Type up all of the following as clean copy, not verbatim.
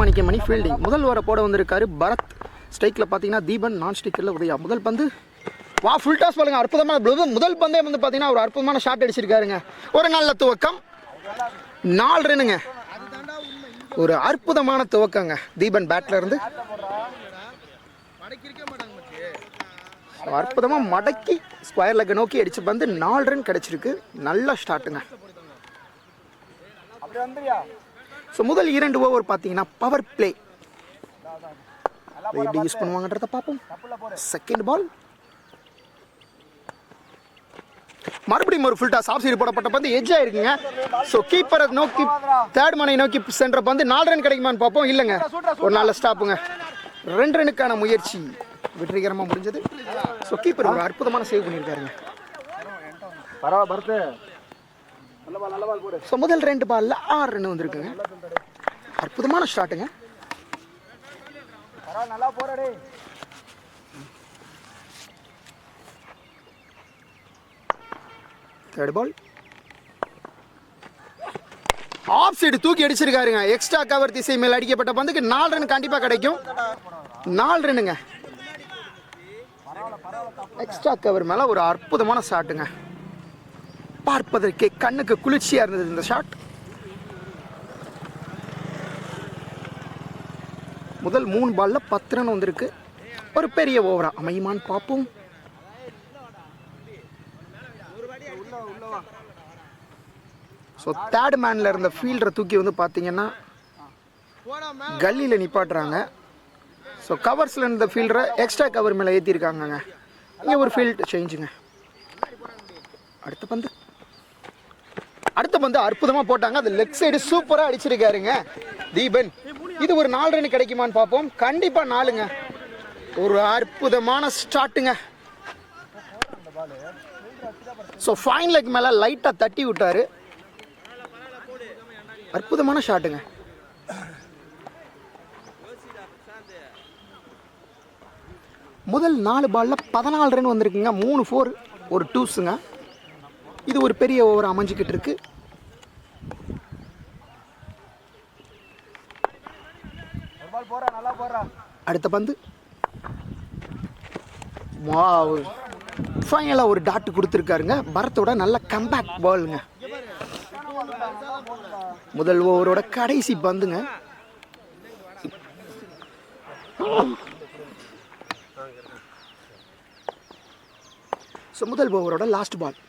கரியமாணிக்கம் மணி fielding. முதல் ஓவரை போட வந்திருக்காரு பரத். ஸ்ட்ரைக்கில் பார்த்தீங்கன்னா தீபன், நான் ஸ்டிக்கரில் உதயா. முதல் பந்து வா ஃபுல் டாஸ் பாருங்க, அற்புதமான முதல் பந்தே வந்து பார்த்தீங்கன்னா ஒரு அற்புதமான ஷாட் அடிச்சிருக்காருங்க. ஒரு நல்ல துவக்கம், 4 ரன்னுங்க. ஒரு அற்புதமான துவக்கங்க தீபன் பேட்ல இருந்து. அற்புதமாக மடக்கி ஸ்கொயர் லெக்கை நோக்கி அடிச்சு பந்து 4 ரன் கிடைச்சிருக்கு. நல்ல ஸ்டார்ட்டுங்க. ஸோ முதல் 2 ஓவர் பார்த்தீங்கன்னா பவர் பிளே எப்படி யூஸ் பண்ணுவாங்கன்றத பார்ப்போம். செகண்ட் பால் மறுபடியும் ஒரு ஃபுல் டாஸ். ஆஃப் சைடு போடப்பட்ட பந்து எட்ஜ் ஆயிருக்குங்க. ஸோ கீப்பரை நோக்கி தேர்ட் மனை நோக்கி சென்ற பந்து 4 ரன் கிடைக்குமான்னு பார்ப்போம். இல்லைங்க, ஒரு நல்ல ஸ்டாப்புங்க. 2 ரனுக்கான முயற்சி வெற்றிகரமாக முடிஞ்சது. ஸோ கீப்பர் ஒரு அற்புதமான சேவ் பண்ணியிருக்காருங்க. ஸோ முதல் 2 பால்ல 6 ரன் வந்திருக்குங்க. அற்புதமான ஸ்டார்ட்டுங்க. தேர்ட் பால் ஆஃப் சைடு தூக்கி அடிச்சிருக்காருங்க. எக்ஸ்ட்ரா கவர் திசை மேல் அடிக்கப்பட்ட பந்துக்கு 4 ரன் கண்டிப்பா கிடைக்கும். 4 ரன்னுங்க. எக்ஸ்ட்ரா கவர் மேல ஒரு அற்புதமான ஷாட்டுங்க. பார்ப்பதற்கே கண்ணுக்கு குளிர்ச்சியா இருந்தது இந்த ஷாட். முதல் 3 பால்ல 10 ரன் வந்திருக்கு. ஒரு பெரிய ஓவரா அமையுமான்னு பார்ப்போம். ஸோ தேர்ட் மேனில் இருந்த ஃபீல்டரை தூக்கி வந்து பார்த்தீங்கன்னா கல்லியில் நிப்பாட்டுறாங்க. ஸோ கவர்ஸில் இருந்த ஃபீல்டரை எக்ஸ்ட்ரா கவர் மேலே ஏற்றிருக்காங்கங்க. இங்கே ஒரு ஃபீல்ட் சேஞ்சுங்க. அடுத்த பந்து அற்புதமாக போட்டாங்க. அது லெக் சைடு சூப்பராக அடிச்சிருக்காருங்க தீபன். இது ஒரு 4 ரன் கிடைக்குமான்னு பார்ப்போம். கண்டிப்பாக 4ங்க. ஒரு அற்புதமான ஸ்டார்ட்டுங்க. ஸோ ஃபைன் லெக் மேலே லைட்டாக தட்டி விட்டாரு. அற்புதமான ஷாட்டுங்க. முதல் 4 பால்ல 14 ரன் வந்திருக்குங்க. 3 4 ஒரு 2ஸுங்க. இது ஒரு பெரிய ஓவர் அமைஞ்சிக்கிட்டு இருக்கு. அடுத்த பந்து ஃபைனலாக ஒரு டாட் கொடுத்துருக்காருங்க. பரத்தோட நல்ல கம்பேக் பாலுங்க. முதல் ஓவரோட கடைசி பந்துங்க. ஸோ முதல் ஓவரோட லாஸ்ட் பால்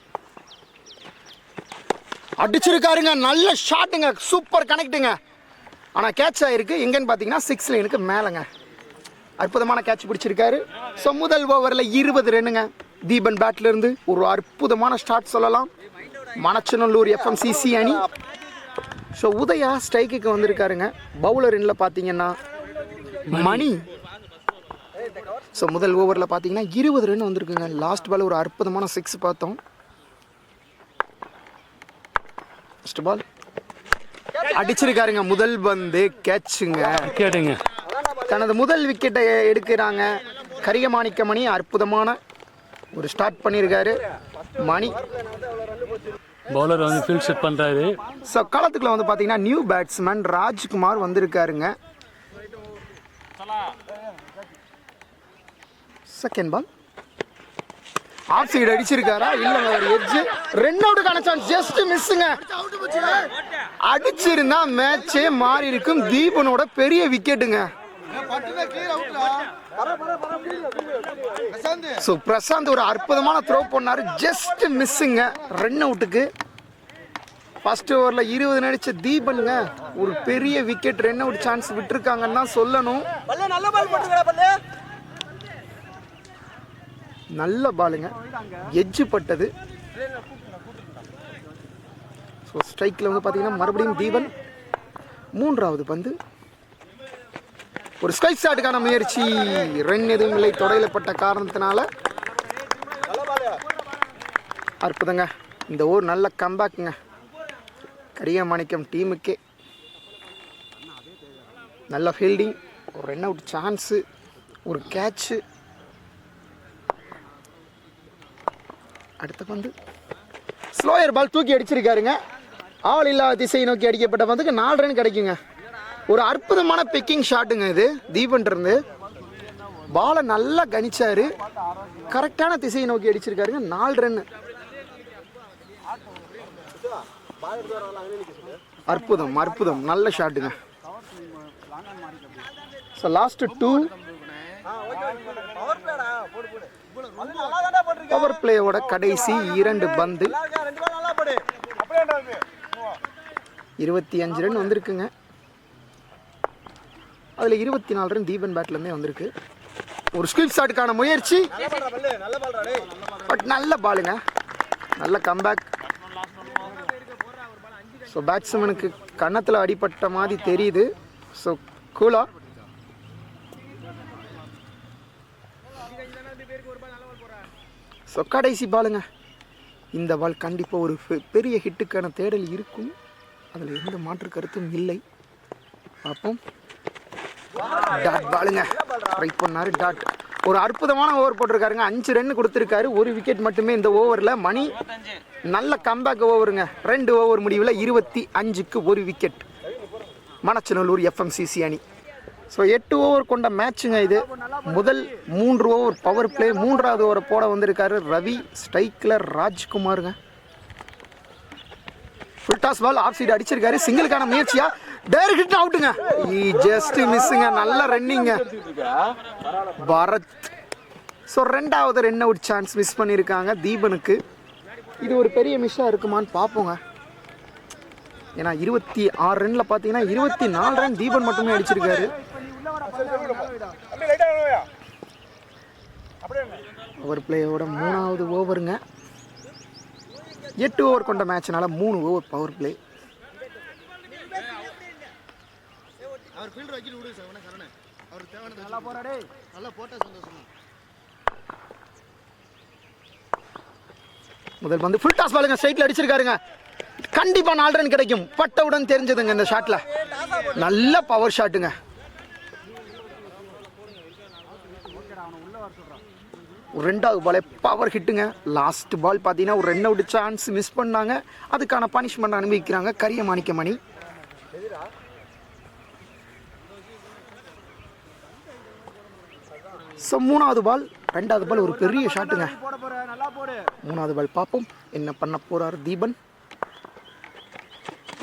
அடிச்சிருக்காருங்க. நல்ல ஷாட்டுங்க, சூப்பர் கனெக்டுங்க. ஆனால் கேட்ச் ஆகிருக்கு. எங்கன்னு பார்த்தீங்கன்னா 6 லைனுக்கு மேலேங்க. அற்புதமான கேட்ச் பிடிச்சிருக்காரு. ஸோ முதல் ஓவரில் 20 ரன்னுங்க தீபன் பேட்ல இருந்து. ஒரு அற்புதமான ஸ்டார்ட் சொல்லலாம் மணச்சநல்லூர் FMCC அணி. ஸோ உதயா ஸ்ட்ரைக்குக்கு வந்திருக்காருங்க. பவுலர் எண்ணில் பார்த்தீங்கன்னா மணி. ஸோ முதல் ஓவரில் பார்த்தீங்கன்னா 20 ரன் வந்திருக்குங்க. லாஸ்ட் பால் ஒரு அற்புதமான 6 பார்த்தோம். ஃபர்ஸ்ட் பால் அடிச்சிருக்காருங்க. முதல் பந்து கேட்சுங்க. தனது முதல் விக்கெட்டை எடுக்கிறாங்க கரியமாணிக்க மணி. அற்புதமான ஒரு ஸ்டார்ட் பண்ணியிருக்காரு மணி. பவுலர் வந்து ஃபீல்ட் செட் பண்ணுறாரு. ஸோ களத்துக்குள்ள வந்து பார்த்தீங்கன்னா நியூ பேட்ஸ்மேன் ராஜ்குமார் வந்திருக்காருங்க. செகண்ட் பால் ஆஃப் சைடு அடிச்சிருக்காரா? இல்லைங்க, ஒரு எட்ஜ். 2 அவுட்டுக்கான சான்ஸ், ஜஸ்ட் மிஸ்ஸுங்க. அடிச்சிருந்தா மேட்சே மாறி இருக்கும். தீபனோட பெரிய விக்கெட்டுங்க. ஸோ பிரசாந்த் ஒரு அற்புதமான த்ரோ பண்ணாரு. ஜஸ்ட் மிஸ்ஸுங்க 2 அவுட்டுக்கு. ஃபர்ஸ்ட் ஓவரில் 20 அடிச்ச தீபனுங்க ஒரு பெரிய விக்கெட். 2 அவுட் சான்ஸ் விட்டுருக்காங்கன்னு தான் சொல்லணும். நல்ல பாலுங்க, எட்ஜு பட்டது. ஸோ ஸ்ட்ரைக்கில் வந்து பார்த்தீங்கன்னா மறுபடியும் தீபன். 3வது பந்து ஒரு ஸ்ட்ரைக் ஷாட்டுக்கான முயற்சி. ரன் எதுவும் இல்லை தொடையிலப்பட்ட காரணத்தினால. அற்புதங்க. இந்த ஓவர் நல்ல கம்பேக்குங்க கரியமாணிக்கம் டீமுக்கே. நல்ல ஃபீல்டிங், ஒரு ரன் அவுட் சான்ஸு, ஒரு கேட்சு. அடுத்த பந்து ஸ்லோயர் பால் தூக்கி அடிச்சிருக்காருங்க. ஆள் இல்லாத திசையை நோக்கி அடிக்கப்பட்ட பந்துக்கு 4 ரன் கிடைக்குங்க. ஒரு அற்புதமான பிக்கிங் ஷாட்டுங்க இது. தீபன் இருந்து பாலை நல்லா கணிச்சாரு, கரெக்டான திசையை நோக்கி அடிச்சிருக்காருங்க. 4 ரன். அற்புதம் அற்புதம், நல்ல ஷாட்டுங்க. ஸோ லாஸ்ட் 2 பவர் பிளேயோட கடைசி 2 பந்து 25 ரன் வந்திருக்குங்க. அதில் 24 ரன் தீபன் பேட்லேருந்தே வந்திருக்கு. ஒரு ஸ்குவீப் ஷாட்டுக்கான முயற்சி, பட் நல்ல பாலுங்க, நல்ல கம்பேக். ஸோ பேட்ஸ்மேனுக்கு கன்னத்தில் அடிபட்ட மாதிரி தெரியுது. ஸோ கூலா ஸோ கடைசி பாலுங்க. இந்த பால் கண்டிப்பாக ஒரு பெரிய ஹிட்டுக்கான தேடல் இருக்கும், அதில் எந்த மாற்று கருத்தும் இல்லை. பார்ப்போம். டாட் பாலுங்க, ட்ரை பண்ணாரு டாட். ஒரு அற்புதமான ஓவர் போட்டிருக்காருங்க. 5 ரன் கொடுத்துருக்காரு, 1 விக்கெட் மட்டுமே இந்த ஓவரில். மணி நல்ல கம்பேக் ஓவருங்க. 2 ஓவர் முடிவில் 25க்கு 1 விக்கெட். மணச்சநல்லூர் FMCC அணி. ஸோ 8 ஓவர் கொண்ட மேட்சுங்க இது. முதல் 3 ஓவர் பவர் பிளே, 3வது ஓவரை போட வந்திருக்காரு ரவி. ஸ்ட்ரைக்கில் ராஜ்குமாருங்க. Full toss ball off side அடிச்சிருக்காரு. சிங்கிளுக்கான முயற்சியா, டைரக்ட் ஹிட், அவுட்டுங்க. ஜஸ்ட் மிஸ்ஸுங்க. நல்ல ரன்னிங்க பரத். ஸோ 2வது ரன் அவுட் சான்ஸ் மிஸ் பண்ணியிருக்காங்க தீபனுக்கு. இது ஒரு பெரிய மிஸ்ஸாக இருக்குமான்னு பார்ப்போங்க. ஏன்னா 26 ரன்னில் பார்த்தீங்கன்னா 24 ரன் தீபன் மட்டுமே அடிச்சிருக்காரு. பவர் பிளேயோட 3வது ஓவருங்க. 8 ஓவர் கொண்ட மேட்ச்னால 3 ஓவர் பவர் பிளே. முதல் பந்து ஃபுல் டாஸ் பாலுங்க, ஸ்ட்ரைட்ல அடிச்சிருக்காருங்க. கண்டிப்பா 4 ரன் கிடைக்கும், பட்டவுடன் தெரிஞ்சதுங்க இந்த ஷாட்ல. நல்ல பவர் ஷாட்டுங்க. ஒரு 2வது பாலே பவர் ஹிட்டுங்க. லாஸ்ட் பால் பார்த்தீங்கன்னா ஒரு ரன் அவுட் சான்ஸ் மிஸ் பண்ணாங்க. அதுக்கான பனிஷ்மெண்ட் அனுபவிக்கிறாங்க கரியமாணிக்கமணி. ஸோ 3வது பால், 2வது பால் ஒரு பெரிய ஷாட்டுங்க. 3வது பால் பார்ப்போம் என்ன பண்ண போறாரு தீபன்.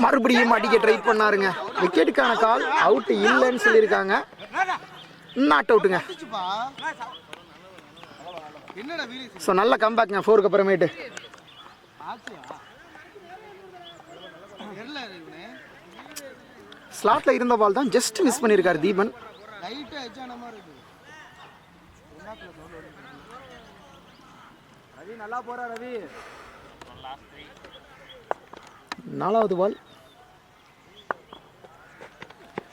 மறுபடியும் அடிக்க ட்ரை பண்ணாருங்க. விக்கெட்டுக்கான கால், அவுட் இல்லைன்னு சொல்லியிருக்காங்க. நாட் அவுட்டுங்க. ஸோ நல்ல கம்பேக்ங்க 4க்கு அப்புறமேட்டு. ஸ்லாட்ல இருந்த பால் தான் ஜஸ்ட் மிஸ் பண்ணியிருக்காரு தீபன். நல்லா போறா ரவி. 4வது பால்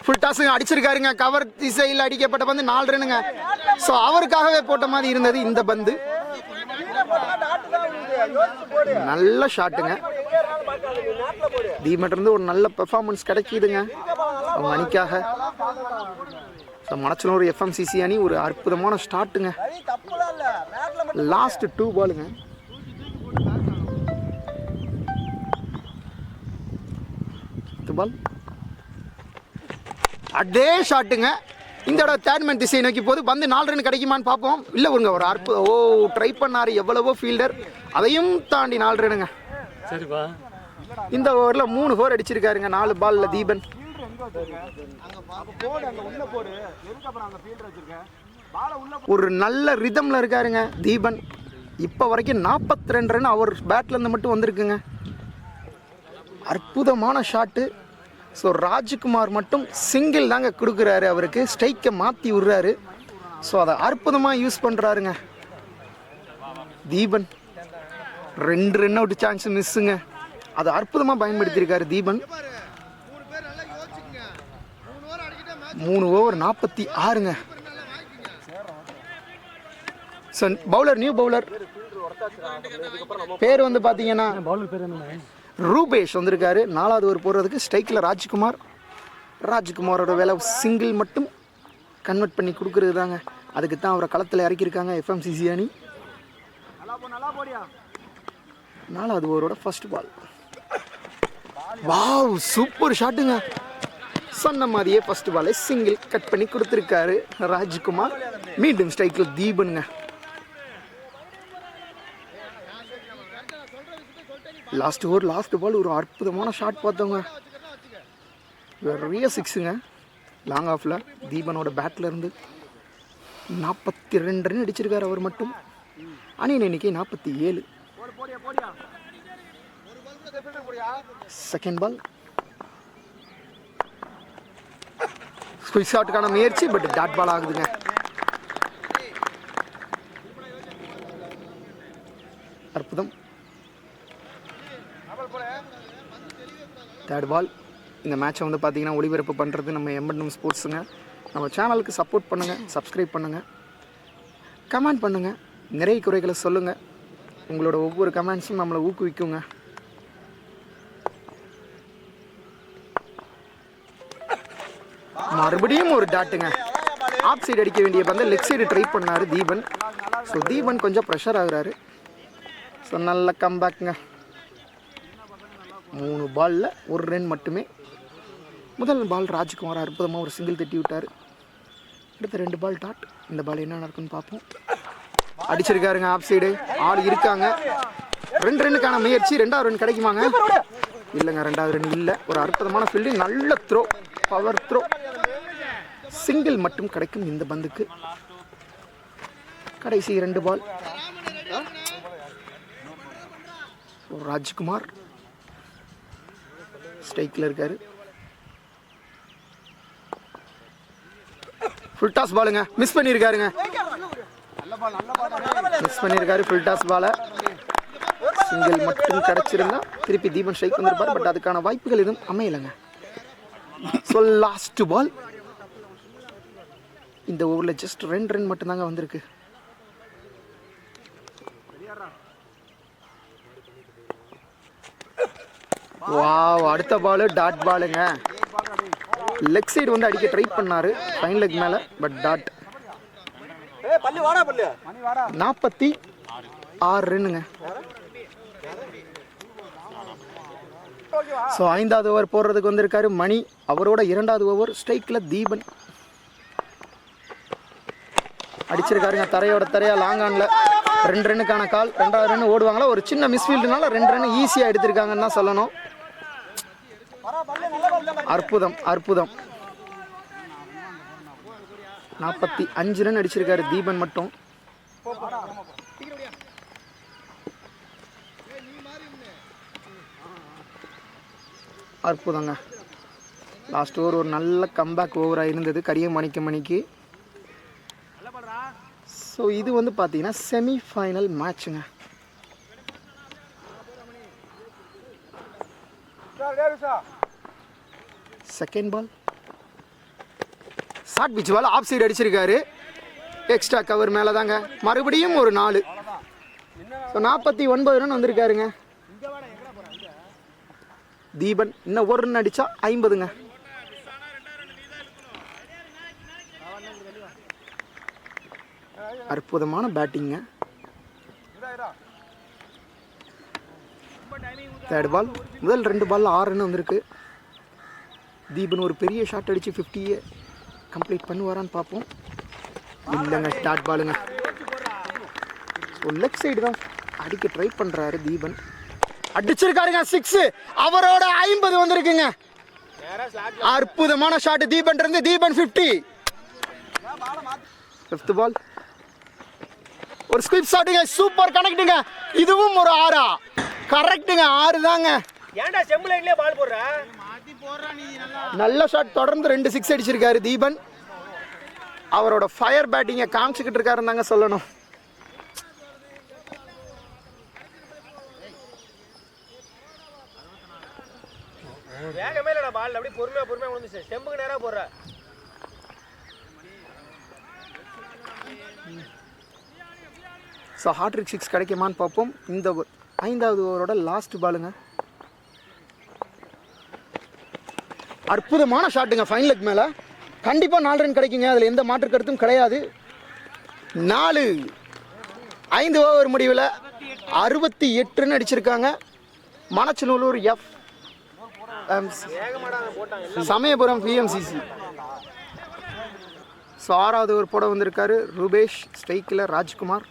ஃபுல் டாஸுங்க அடிச்சிருக்காருங்க. கவர் திசையில் அடிக்கப்பட்ட பந்து 4 ரன்னுங்க. ஸோ அவருக்காகவே போட்ட மாதிரி இருந்தது இந்த பந்து. நல்ல ஷாட்டுங்க. தீபன்லேருந்து ஒரு நல்ல பெர்ஃபார்மன்ஸ் கிடைக்குதுங்க அவங்க அணிக்காக. ஸோ மணச்சநல்லூர் FMCC அணி ஒரு அற்புதமான ஸ்டார்ட்டுங்க. லாஸ்ட் 2 பாலுங்க. பால் அதே ஷாட்டுங்க. இந்த இடம் தேர்ட்மேன் திசையை நோக்கி போது பந்து 4 ரன் கிடைக்குமான்னு பார்ப்போம். இல்லை ஒருங்க ஒரு அற்புதம் ட்ரை பண்ணாரு எவ்வளவோ ஃபீல்டர், அதையும் தாண்டி 4 ரனுங்க. சரிப்பா. இந்த ஓவரில் 3 4 அடிச்சிருக்காருங்க 4 பால்ல தீபன். ஒரு நல்ல ரிதம்ல இருக்காருங்க தீபன். இப்போ வரைக்கும் 42 ரன் அவர் பேட்ல இருந்து மட்டும் வந்திருக்குங்க. அற்புதமான ஷாட்டு. ஸோ ராஜ்குமார் மட்டும் சிங்கிள் தாங்க கொடுக்குறாரு அவருக்கு, ஸ்ட்ரைக்கை மாற்றி விடுறாரு. ஸோ அதை அற்புதமாக யூஸ் பண்ணுறாருங்க தீபன். 2 ரன் அவுட் சான்ஸ் மிஸ்ஸுங்க, அதை அற்புதமாக பயன்படுத்தியிருக்காரு தீபன். 3 ஓவர் 46ங்க. ஸோ பவுலர், நியூ பவுலர் பேர் வந்து பார்த்தீங்கன்னா பவுலர் பேர் என்ன? ரூபேஷ் வந்திருக்காரு. 4வது ஓவர் போடுறதுக்கு. ஸ்ட்ரைக்கில் ராஜ்குமாரோட வேலை சிங்கிள் மட்டும் கன்வெர்ட் பண்ணி கொடுக்குறது தாங்க. அதுக்கு தான் அவரை களத்தில் இறக்கியிருக்காங்க FMCC அணி. 4வது ஓவரோட ஃபர்ஸ்ட் பால். வாவ், சூப்பர் ஷாட்டுங்க. சொன்ன மாதிரியே ஃபர்ஸ்ட் பாலை சிங்கிள் கட் பண்ணி கொடுத்துருக்காரு ராஜ்குமார். மீண்டும் ஸ்ட்ரைக்கில் தீபனுங்க. லாஸ்ட் பால் ஒரு அற்புதமான ஷாட் பார்த்தோங்க. நிறைய சிக்ஸுங்க லாங் ஆஃபில். தீபனோட பேட்டில் இருந்து 42 ரன் அடிச்சிருக்காரு அவர் மட்டும். அணியின் எண்ணிக்கை 47. செகண்ட் பால் ஸ்குயிஸ் ஷாட்டுக்கான முயற்சி, பட் டாட் பால் ஆகுதுங்க. அற்புதம். Third ball. இந்த மேட்சை வந்து பார்த்தீங்கன்னா ஒளிபரப்பு பண்ணுறது நம்ம எம்என்எம் ஸ்போர்ட்ஸுங்க. நம்ம சேனலுக்கு சப்போர்ட் பண்ணுங்கள், சப்ஸ்கிரைப் பண்ணுங்கள், கமெண்ட் பண்ணுங்கள், நிறைய குறைகளை சொல்லுங்கள். உங்களோட ஒவ்வொரு கமெண்ட்ஸும் நம்மளை ஊக்குவிக்குங்க. மறுபடியும் ஒரு டாட்டுங்க. ஆஃப் சைடு அடிக்க வேண்டிய பந்த லெக் சைடு ட்ரை பண்ணார் தீபன். ஸோ தீபன் கொஞ்சம் ப்ரெஷர் ஆகுறாரு. ஸோ நல்ல கம்பேக்குங்க. 3 பாலில் 1 ரன் மட்டுமே. முதல் பால் ராஜ்குமார் அற்புதமாக ஒரு சிங்கிள் தட்டி விட்டார். அடுத்த 2 பால் டாட். இந்த பால் என்ன நடக்குன்னு பார்ப்போம். அடிச்சிருக்காருங்க ஆஃப் சைடு. ஆள் இருக்காங்க. 2 ரன்னுக்கான முயற்சி. 2வது ரன் கிடைக்குமாங்க? இல்லைங்க, 2வது ரன் இல்லை. ஒரு அற்புதமான ஃபீல்டிங், நல்ல த்ரோ, பவர் த்ரோ. சிங்கிள் மட்டும் கிடைக்கும் இந்த பந்துக்கு. கடைசி 2 பால். ராஜ்குமார் ஸ்ட்ரைக்கில் இருக்காரு. ஃபுல் டாஸ் பாலுங்க. மிஸ் பண்ணியிருக்காருங்க. ஃபுல் டாஸ் பாலை. சிங்கிள் மட்டும் கிடைச்சிருந்தா திருப்பி தீபன் ஸ்ட்ரைக் வந்திருப்பார். பட் அதுக்கான வாய்ப்புகள் எதுவும் அமையலைங்க. So last ball. இந்த ஓவரில் ஜஸ்ட் 2 ரன் மட்டும்தாங்க வந்திருக்கு. வாவ், அடுத்த பால் டாட் பாலுங்க. லெக் சைடு வந்து அடிக்க ட்ரை பண்ணாரு ஃபைன் லெக் மேல, பட் டாட். 46 ரன்னுங்க. ஸோ 5வது ஓவர் போடுறதுக்கு வந்திருக்காரு மணி. அவரோட 2வது ஓவர். ஸ்ட்ரைக்கில் தீபன் அடிச்சிருக்காருங்க. தரையோட தரையா லாங் ஆன்ல 2 ரன்னுக்கான கால். 2வது ரன் ஓடுவாங்களா? ஒரு சின்ன மிஸ்ஃபீல்டுனால 2 ரன் ஈஸியாக எடுத்திருக்காங்கன்னு தான் சொல்லணும். அற்புதம், அற்புதம். 45 ரன் அடிச்சிருக்காரு தீபன் மட்டும். அற்புதங்க. லாஸ்ட் ஓவர் ஒரு நல்ல கம்பேக் ஓவராக இருந்தது கரியமாணிக்கமணிக்கு. ஸோ இது வந்து பார்த்தீங்கன்னா செமிஃபைனல் மேட்சுங்க. Second ball short pitch ball. Off side அடிச்சிருக்காரு. எக்ஸ்ட்ரா கவர் மேலே தாங்க. மறுபடியும் ஒரு 4. ஸோ 49 ரன் வந்திருக்காருங்க தீபன். இன்னும் 1 ரன் அடித்தா 50ங்க. அற்புதமான பேட்டிங்க. தேர்ட் பால். முதல் 2 பாலில் 6 ரன் வந்திருக்கு. தீபன் ஒரு பெரிய ஷாட் அடித்து 50 கம்ப்ளீட் பண்ணுவாரான்னு பார்ப்போம். இல்லைங்க, டாட் பாலுங்க. ஸோ லெக் சைடு தான் அடிக்க ட்ரை பண்ணுறாரு தீபன். அடிச்சிருக்காருங்க 6. அவரோட 50 வந்திருக்குங்க. அற்புதமான ஷாட் தீபன் இருந்து. தீபன் 50. 5th பால். ஒரு ஸ்குயிப் ஷாட்டுங்க. சூப்பர் கனெக்ட்டுங்க. இதுவும் ஒரு 6. கரெக்ட்டுங்க, 6 தாங்க. ஏன்டா செம் லைன்லயே பால் போடுற? நல்ல ஷாட். தொடர்ந்து 2 6 அடிச்சிருக்காரு தீபன். அவரோட ஃபயர் பேட்டிங்கை காமிச்சுக்கிட்டு இருக்காருன்னு தாங்க சொல்லணும். வேகமே இல்லடா பால். அப்படியே பொறுமையா விழுந்துச்சு. ஸ்டெம்புக்கு நேரா போடுற. ஸோ ஹாட்ரிக் 6 கிடைக்குமான்னு பார்ப்போம். இந்த 5வது ஓவரோட லாஸ்ட் பாலுங்க. அற்புதமான ஷாட்டுங்க ஃபைன் லெக் மேலே. கண்டிப்பாக 4 ரன் கிடைக்குங்க. அதில் எந்த மாற்று கருத்தும் கிடையாது. 4. 5 ஓவர் முடிவில் 68 ரன் அடிச்சிருக்காங்க. Manachanallur F. Samayapuram PMCC. So 6வது ஓவர் போட வந்திருக்காரு ரூபேஷ். ஸ்ட்ரைக்கில் ராஜ்குமார்.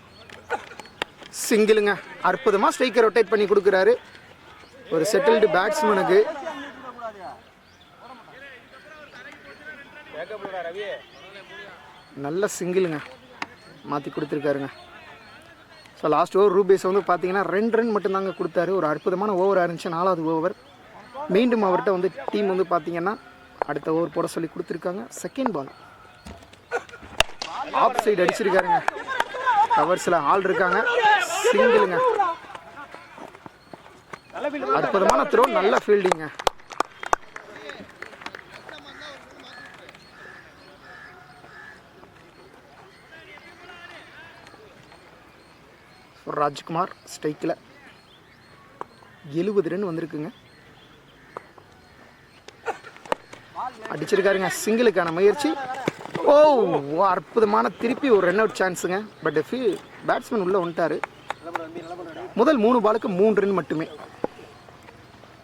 சிங்கிளுங்க. அற்புதமாக ஸ்ட்ரைக்கை ரொட்டேட் பண்ணி கொடுக்குறாரு ஒரு செட்டில்டு பேட்ஸ்மேனுக்கு. நல்ல சிங்கிளுங்க மாற்றி கொடுத்துருக்காருங்க. ஸோ லாஸ்ட் ஓவர் ரூபேஸ் வந்து பார்த்தீங்கன்னா 2 ரன் மட்டும்தாங்க கொடுத்தாரு. ஒரு அற்புதமான ஓவராக இருந்துச்சு 4வது ஓவர். மீண்டும் அவர்கிட்ட வந்து டீம் வந்து பார்த்தீங்கன்னா அடுத்த ஓவர் போட சொல்லி கொடுத்துருக்காங்க. செகண்ட் பால் ஆஃப் சைடு அடிச்சிருக்காருங்க. கவர்ஸில் ஆள் இருக்காங்க. சிங்கிளுங்க. அற்புதமான த்ரோ, நல்ல ஃபீல்டிங்க. ராஜ்குமார் ஸ்ட்ரைக்கில் 70 ரன் வந்திருக்குங்க. அடிச்சிருக்காருங்க. சிங்கிளுக்கான முயற்சி. ஓ, அற்புதமான திருப்பி ஒரு ரன் அவுட் சான்ஸுங்க. பட் பேட்ஸ்மேன் உள்ளே வந்துட்டார். முதல் 3 பாலுக்கு 3 ரன் மட்டுமே.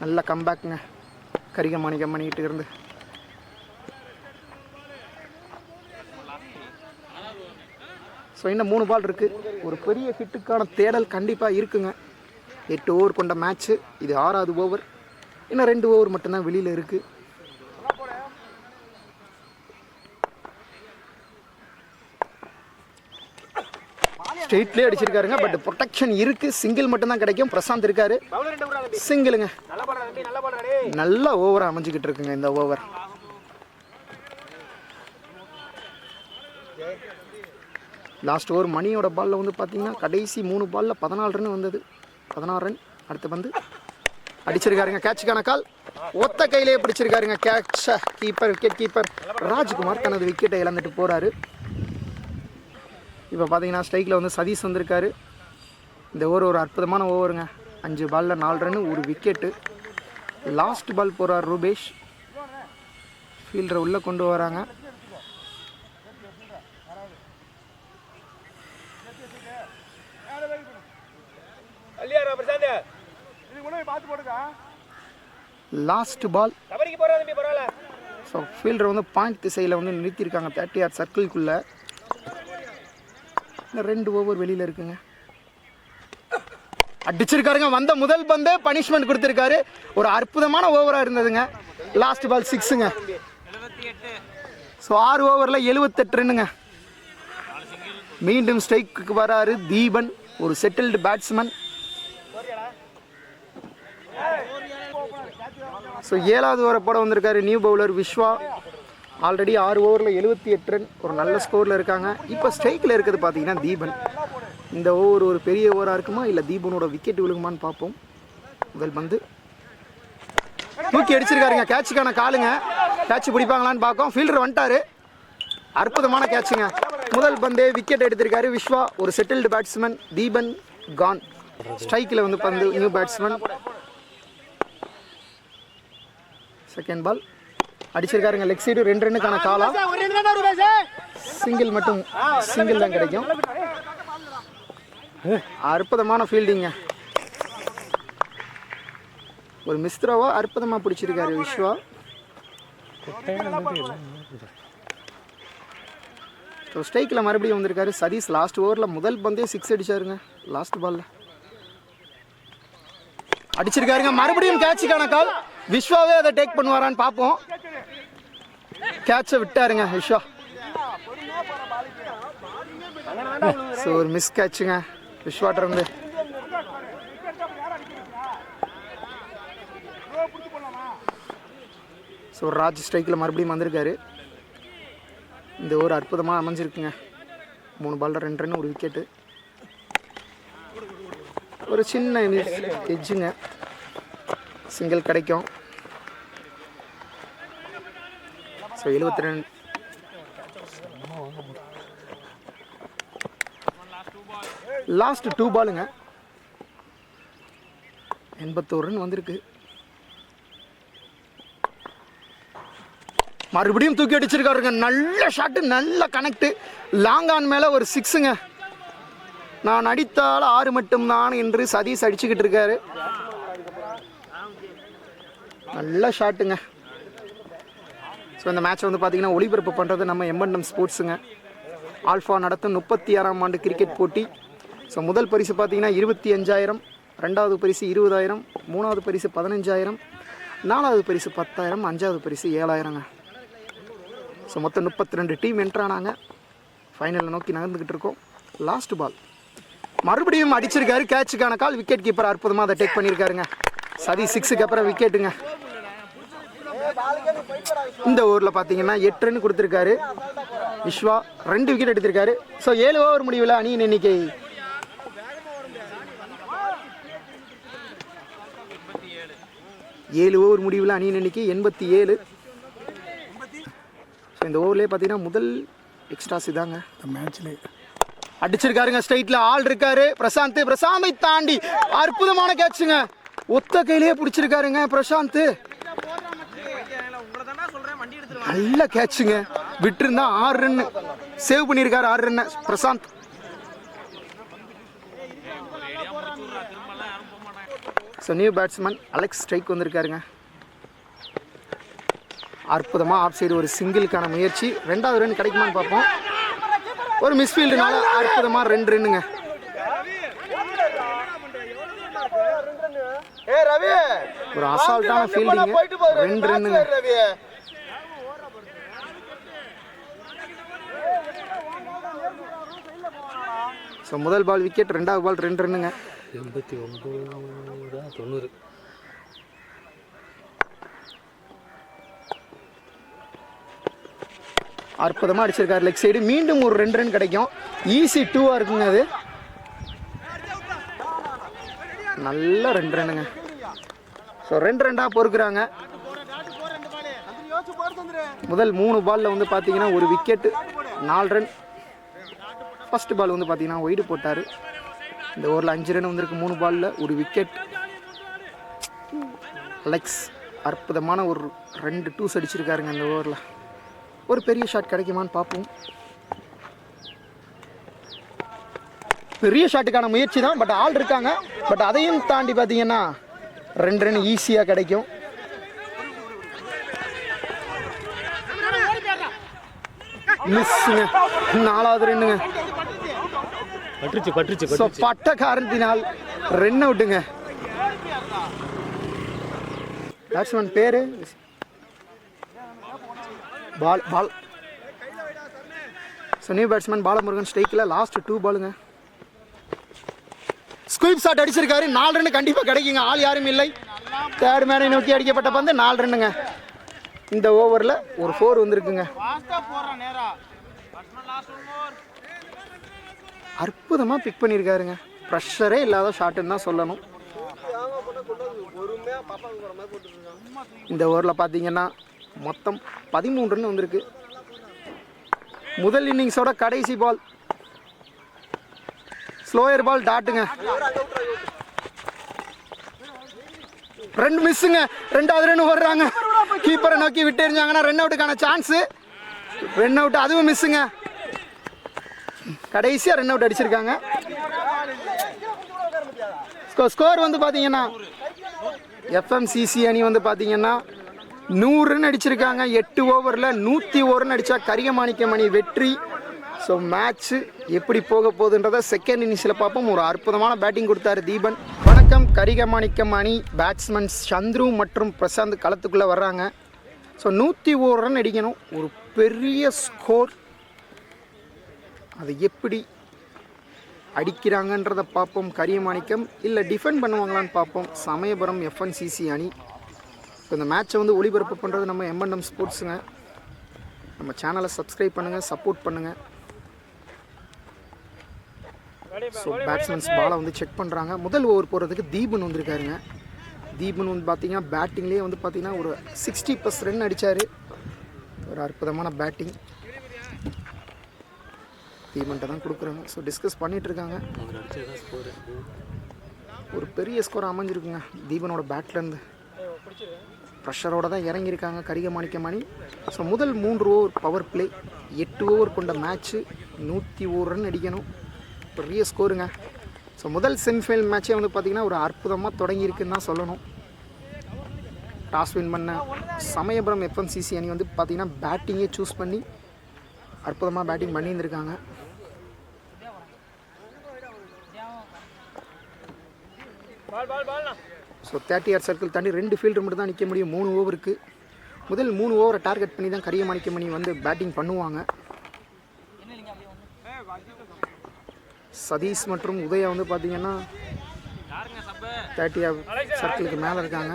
நல்ல கம்பேக்குங்க கரிகமாணிக்கிட்ட இருந்து. ஸோ இன்னும் 3 பால் இருக்குது. ஒரு பெரிய ஹிட்டுக்கான தேடல் கண்டிப்பாக இருக்குங்க. 8 ஓவர் கொண்ட மேட்ச்சு. இது 6வது ஓவர். இன்னும் 2 ஓவர் மட்டும்தான் வெளியில் இருக்குது. ஸ்ட்ரெயிட்லேயே அடிச்சிருக்காருங்க. பட் ப்ரொடெக்ஷன் இருக்குது. சிங்கிள் மட்டும்தான் கிடைக்கும். பிரசாந்த் இருக்காரு. சிங்கிளுங்க. நல்ல ஓவராக அமைஞ்சிக்கிட்டு இருக்குங்க இந்த ஓவர். லாஸ்ட் ஓவர் மணியோட பாலில் வந்து பார்த்தீங்கன்னா கடைசி 3 பாலில் 14 ரன் வந்தது. 16 ரன். அடுத்து வந்து அடிச்சிருக்காருங்க. கேட்சுக்கான கால். ஒத்த கையிலேயே பிடிச்சிருக்காருங்க கேட்சை. விக்கெட் கீப்பர் ராஜ்குமார் தனது விக்கெட்டை இழந்துட்டு போகிறாரு. இப்போ பார்த்தீங்கன்னா ஸ்ட்ரைக்கில் வந்து சதீஷ் வந்திருக்காரு. இந்த ஓவர் ஒரு அற்புதமான ஓவருங்க. 5 பாலில் 4 ரன், ஒரு விக்கெட்டு. லாஸ்ட் பால் போகிறார் ரூபேஷ். ஃபீல்டரை உள்ளே கொண்டு வராங்க. Last ball. ஸோ ஃபீல்டர் வந்து பாயிண்ட் திசையில் வந்து நிறுத்தியிருக்காங்க 30 யார்ட் சர்க்கிள்குள்ளே. இந்த 2 ஓவர் வெளியில் இருக்குங்க. அடிச்சிருக்காருங்க. வந்த முதல் பந்து பனிஷ்மெண்ட் கொடுத்துருக்காரு. ஒரு அற்புதமான ஓவராக இருந்ததுங்க. Last ball 6ங்க. ஸோ 6 ஓவரில் 78 ரன்னுங்க. மீண்டும் ஸ்ட்ரைக்கு வராரு தீபன், ஒரு செட்டில்டு பேட்ஸ்மேன். ஸோ 7வது ஓவரை போட வந்திருக்காரு நியூ பவுலர் விஸ்வா. ஆல்ரெடி 6 ஓவரில் 78 ரன், ஒரு நல்ல ஸ்கோரில் இருக்காங்க. இப்போ ஸ்ட்ரைக்கில் இருக்கிறது பார்த்தீங்கன்னா தீபன். இந்த ஓவர் ஒரு பெரிய ஓவராக இருக்குமா இல்லை தீபனோட விக்கெட் விழுகுமான்னு பார்ப்போம். முதல் பந்து தூக்கி அடிச்சிருக்காருங்க. கேட்சுக்கான காலுங்க. கேட்ச் பிடிப்பாங்களான்னு பார்ப்போம். ஃபீல்டர் வந்துட்டாரு. அற்புதமான கேட்சுங்க. முதல் பந்தே விக்கெட் எடுத்திருக்காரு விஸ்வா, ஒரு செட்டில்டு பேட்ஸ்மேன். தீபன் கான். ஸ்ட்ரைக்கில் வந்து பந்து நியூ பேட்ஸ்மேன். செகண்ட் பால் அடிச்சிருக்காருங்க. லெக் சைடு 2 ரன்னுக்கான காலா. சிங்கிள் மட்டும், சிங்கிள் தான் கிடைக்கும். அற்புதமான ஃபீல்டிங்க. ஒரு மிஸ்த்ராவா அற்புதமாக பிடிச்சிருக்காரு விஸ்வா. ஸ்ட்ரைக்கில் மறுபடியும் வந்திருக்காரு சதீஷ். லாஸ்ட் ஓவரில் முதல் பந்தே 6 அடிச்சாருங்க. லாஸ்ட் பால்ல அடிச்சிருக்காருங்க. மறுபடியும் கேட்சுக்கான கால். விஸ்வாவே அதை டேக் பண்ணுவாரான்னு பார்ப்போம். கேட்சை விட்டாருங்க விஸ்வா. ஸோ ஒரு மிஸ் கேட்சுங்க விஸ்வாட்ட இருந்து. ஸோ ராஜ் ஸ்ட்ரைக்கில் மறுபடியும் வந்திருக்காரு. இந்த ஓவர் அற்புதமாக அமைஞ்சிருக்குங்க. 3 பாலில் 2 ரன், ஒரு விக்கெட்டு. ஒரு சின்ன எட்ஜுங்க. சிங்கிள் கிடைக்கும். ஸோ 72. லாஸ்ட் 2 பாலுங்க. 81 ரன் வந்திருக்கு. மறுபடியும் தூக்கி அடிச்சிருக்காருங்க. நல்ல ஷாட்டு, நல்ல கனெக்ட். லாங் ஆன் மேலே ஒரு 6ங்க. நான் அடித்தால் 6 மட்டும்தான் என்று சதீஷ் அடிச்சுக்கிட்டு இருக்காரு. நல்ல ஷாட்டுங்க. ஸோ இந்த மேட்சை வந்து பார்த்தீங்கன்னா ஒளிபரப்பு பண்ணுறது நம்ம M&M ஸ்போர்ட்ஸுங்க. ஆல்ஃபா நடத்தும் 36ஆம் ஆண்டு கிரிக்கெட் போட்டி. ஸோ முதல் பரிசு பார்த்தீங்கன்னா 25,000, ரெண்டாவது பரிசு 20,000, மூணாவது பரிசு 15,000, நாலாவது பரிசு 10,000, அஞ்சாவது பரிசு 7,000ங்க. ஸோ மொத்தம் 32 டீம் என்ட்ரானாங்க. ஃபைனலில் நோக்கி நகர்ந்துக்கிட்டு இருக்கோம். லாஸ்ட் பால் மறுபடியும் அடிச்சிருக்காரு. கேட்சுக்கான கால். விக்கெட் கீப்பர் அற்புதமாக அதை டேக் பண்ணியிருக்காருங்க. சதி 6க்கு அப்புறம் விக்கெட்டுங்க. இந்த ஓவரில் பார்த்தீங்கன்னா 8 ரன் கொடுத்துருக்காரு விஸ்வா. 2 விக்கெட் எடுத்திருக்காரு. ஸோ 7 ஓவர் முடிவில் அணியின் எண்ணிக்கை 7 ஓவர் முடிவில் அணியின் எண்ணிக்கை 87. ஸோ இந்த ஓவர்லேயே பார்த்தீங்கன்னா முதல் எக்ஸ்ட்ராஸ் இதாங்க. மேட்ச்லேயே அடிச்சிருக்காருங்க. ஸ்ட்ரைட்டில் ஆள் இருக்காரு பிரசாந்தை தாண்டி அற்புதமான கேட்சுங்க. ஒத்த கையிலேயே பிடிச்சிருக்காருங்க பிரசாந்த். நல்ல கேட்சுங்க. விட்டுருந்தா 6 ரன் சேவ் பண்ணியிருக்காரு. 6 run Prasanth. So new batsman Alex strike வந்திருக்காருங்க. அற்புதமாக ஆஃப் சைடு ஒரு சிங்கிளுக்கான முயற்சி. 2வது ரன் கிடைக்குமான்னு பார்ப்போம். ஒரு மிஸ்ஃபீல்டுனால அற்புதமாக 2 ரன்னுங்க. ஒரு அசால்ட்டான ஃபீல்டிங். 2 ரன்னுங்க. ஸோ முதல் பால் விக்கெட், 2வது பால் 2 ரன்னுங்க. 89-90. அற்புதமாக அடிச்சிருக்காரு லெக் சைடு. மீண்டும் ஒரு 2 ரன் கிடைக்கும். ஈஸி 2-ஆ இருக்குங்க அது. நல்ல 2 ரன்னுங்க. ஸோ 2 ரன்டாக பொறுக்குறாங்க. முதல் 3 பாலில் வந்து பார்த்தீங்கன்னா ஒரு விக்கெட்டு, 4 ரன். ஃபர்ஸ்ட் பால் வந்து பார்த்தீங்கன்னா ஒய்டு போட்டார். இந்த ஓவரில் 5 ரன் வந்திருக்கு. 3 பாலில் ஒரு விக்கெட். அலெக்ஸ் அற்புதமான ஒரு 2 டூஸ் அடிச்சிருக்காருங்க இந்த ஓவரில். ஒரு பெரிய ஷாட் கிடைக்குமான்னு பார்ப்போம். பெரிய ஷாட்டுக்கான முயற்சி தான். பட் ஆள் இருக்காங்க. பட் அதையும் தாண்டி பார்த்தீங்கன்னா 2 ரன் ஈஸியாக கிடைக்கும். மிஸ்ஸுங்க. 4வது ரன்னுங்க. பட்ட காரணத்தினால் ரன் அவுட்டுங்க. பேட்ஸ்மேன் பேரு பால். ஸோ நியூ பேட்ஸ்மேன் பாலமுருகன் ஸ்ட்ரைக்கில் லாஸ்ட் 2 பாலுங்க. ஸ்குயிப் ஷாட் அடிச்சிருக்காரு. 4 ரன் கண்டிப்பாக கிடைக்குங்க. ஆள் யாரும் இல்லை. தேர்ட் மேனை நோக்கி அடிக்கப்பட்ட பந்து 4 ரன்னுங்க. இந்த ஓவரில் ஒரு 4 வந்திருக்குங்க. அற்புதமாக பிக் பண்ணியிருக்காருங்க. ப்ரெஷரே இல்லாத ஷாட்டுன்னு தான் சொல்லணும். இந்த ஓவரில் பார்த்தீங்கன்னா மொத்தம் 13 ரன் வந்திருக்கு. முதல் இன்னிங்ஸோட கடைசி பால். ஸ்லோயர் பால் டாட்டுங்க. 2 மிஸ்ஸுங்க. 2வது ரன் வர்றாங்க. கீப்பரை நோக்கி விட்டு எறிஞ்சாங்கன்னா ரன் அவுட்டுக்கான சான்ஸு. ரன் அவுட், அதுவும் மிஸ்ஸுங்க. கடைசியாக ரன் அவுட் அடிச்சிருக்காங்க. ஸ்கோர் வந்து பார்த்தீங்கன்னா FMCC அணி வந்து பார்த்தீங்கன்னா 100 ரன் அடிச்சிருக்காங்க. 8 ஓவரில் 101 ரன் அடித்தா கரிகமாணிக்கம் அணி வெற்றி. ஸோ மேட்ச்சு எப்படி போக போகுதுன்றதை செகண்ட் இன்னிங்ஸில் பார்ப்போம். ஒரு அற்புதமான பேட்டிங் கொடுத்தாரு தீபன். வணக்கம். கரிகமாணிக்கம் அணி பேட்ஸ்மேன் சந்துரு மற்றும் பிரசாந்த் களத்துக்குள்ளே வர்றாங்க. ஸோ 101 ரன் அடிக்கணும். ஒரு பெரிய ஸ்கோர். அது எப்படி அடிக்கிறாங்கன்றதை பார்ப்போம். கரியமாணிக்கம் இல்லை டிஃபெண்ட் பண்ணுவாங்களான்னு பார்ப்போம் சமயபுரம் FNCC அணி. ஸோ இந்த மேட்சை வந்து ஒளிபரப்பு பண்ணுறது நம்ம M&M ஸ்போர்ட்ஸுங்க. நம்ம சேனலை சப்ஸ்கிரைப் பண்ணுங்கள், சப்போர்ட் பண்ணுங்கள். ஸோ பேட்ஸ்மேன்ஸ் பாலை வந்து செக் பண்ணுறாங்க. முதல் ஓவர் போகிறதுக்கு தீபன் வந்திருக்காருங்க. தீபன் வந்து பார்த்தீங்கன்னா பேட்டிங்லேயே வந்து பார்த்தீங்கன்னா ஒரு 60+ ரன் அடித்தார். ஒரு அற்புதமான பேட்டிங் தீபன்ட்ட தான் கொடுக்குறாங்க. ஸோ டிஸ்கஸ் பண்ணிகிட்ருக்காங்க. ஒரு பெரிய ஸ்கோர் அமைஞ்சிருக்குங்க தீபனோட பேட்லேருந்து. ப்ரெஷரோடு தான் இறங்கியிருக்காங்க கரிகமாணிக்கம் அணி. ஸோ முதல் 3 ஓவர் பவர் பிளே. 8 ஓவர் கொண்ட மேட்ச்சு. 101 ரன் அடிக்கணும். பெரிய ஸ்கோருங்க. ஸோ முதல் செமிஃபைனல் மேட்சே வந்து பார்த்திங்கன்னா ஒரு அற்புதமாக தொடங்கியிருக்குன்னு தான் சொல்லணும். டாஸ் வின் பண்ண சமயபுரம் எஃப்எம்சிசி அணி வந்து பார்த்தீங்கன்னா பேட்டிங்கே சூஸ் பண்ணி அற்புதமாக பேட்டிங் பண்ணியிருந்திருக்காங்க. ஸோ 30 yard சர்க்கிள் தாண்டி 2 ஃபீல்டர் மட்டும் தான் நிற்க முடியும் 3 ஓவருக்கு. முதல் 3 ஓவரை டார்கெட் பண்ணி தான் கரியமாணிக்கமணி வந்து பேட்டிங் பண்ணுவாங்க. சதீஷ் மற்றும் உதயா வந்து பார்த்தீங்கன்னா 30 சர்க்கிளுக்கு மேலே இருக்காங்க.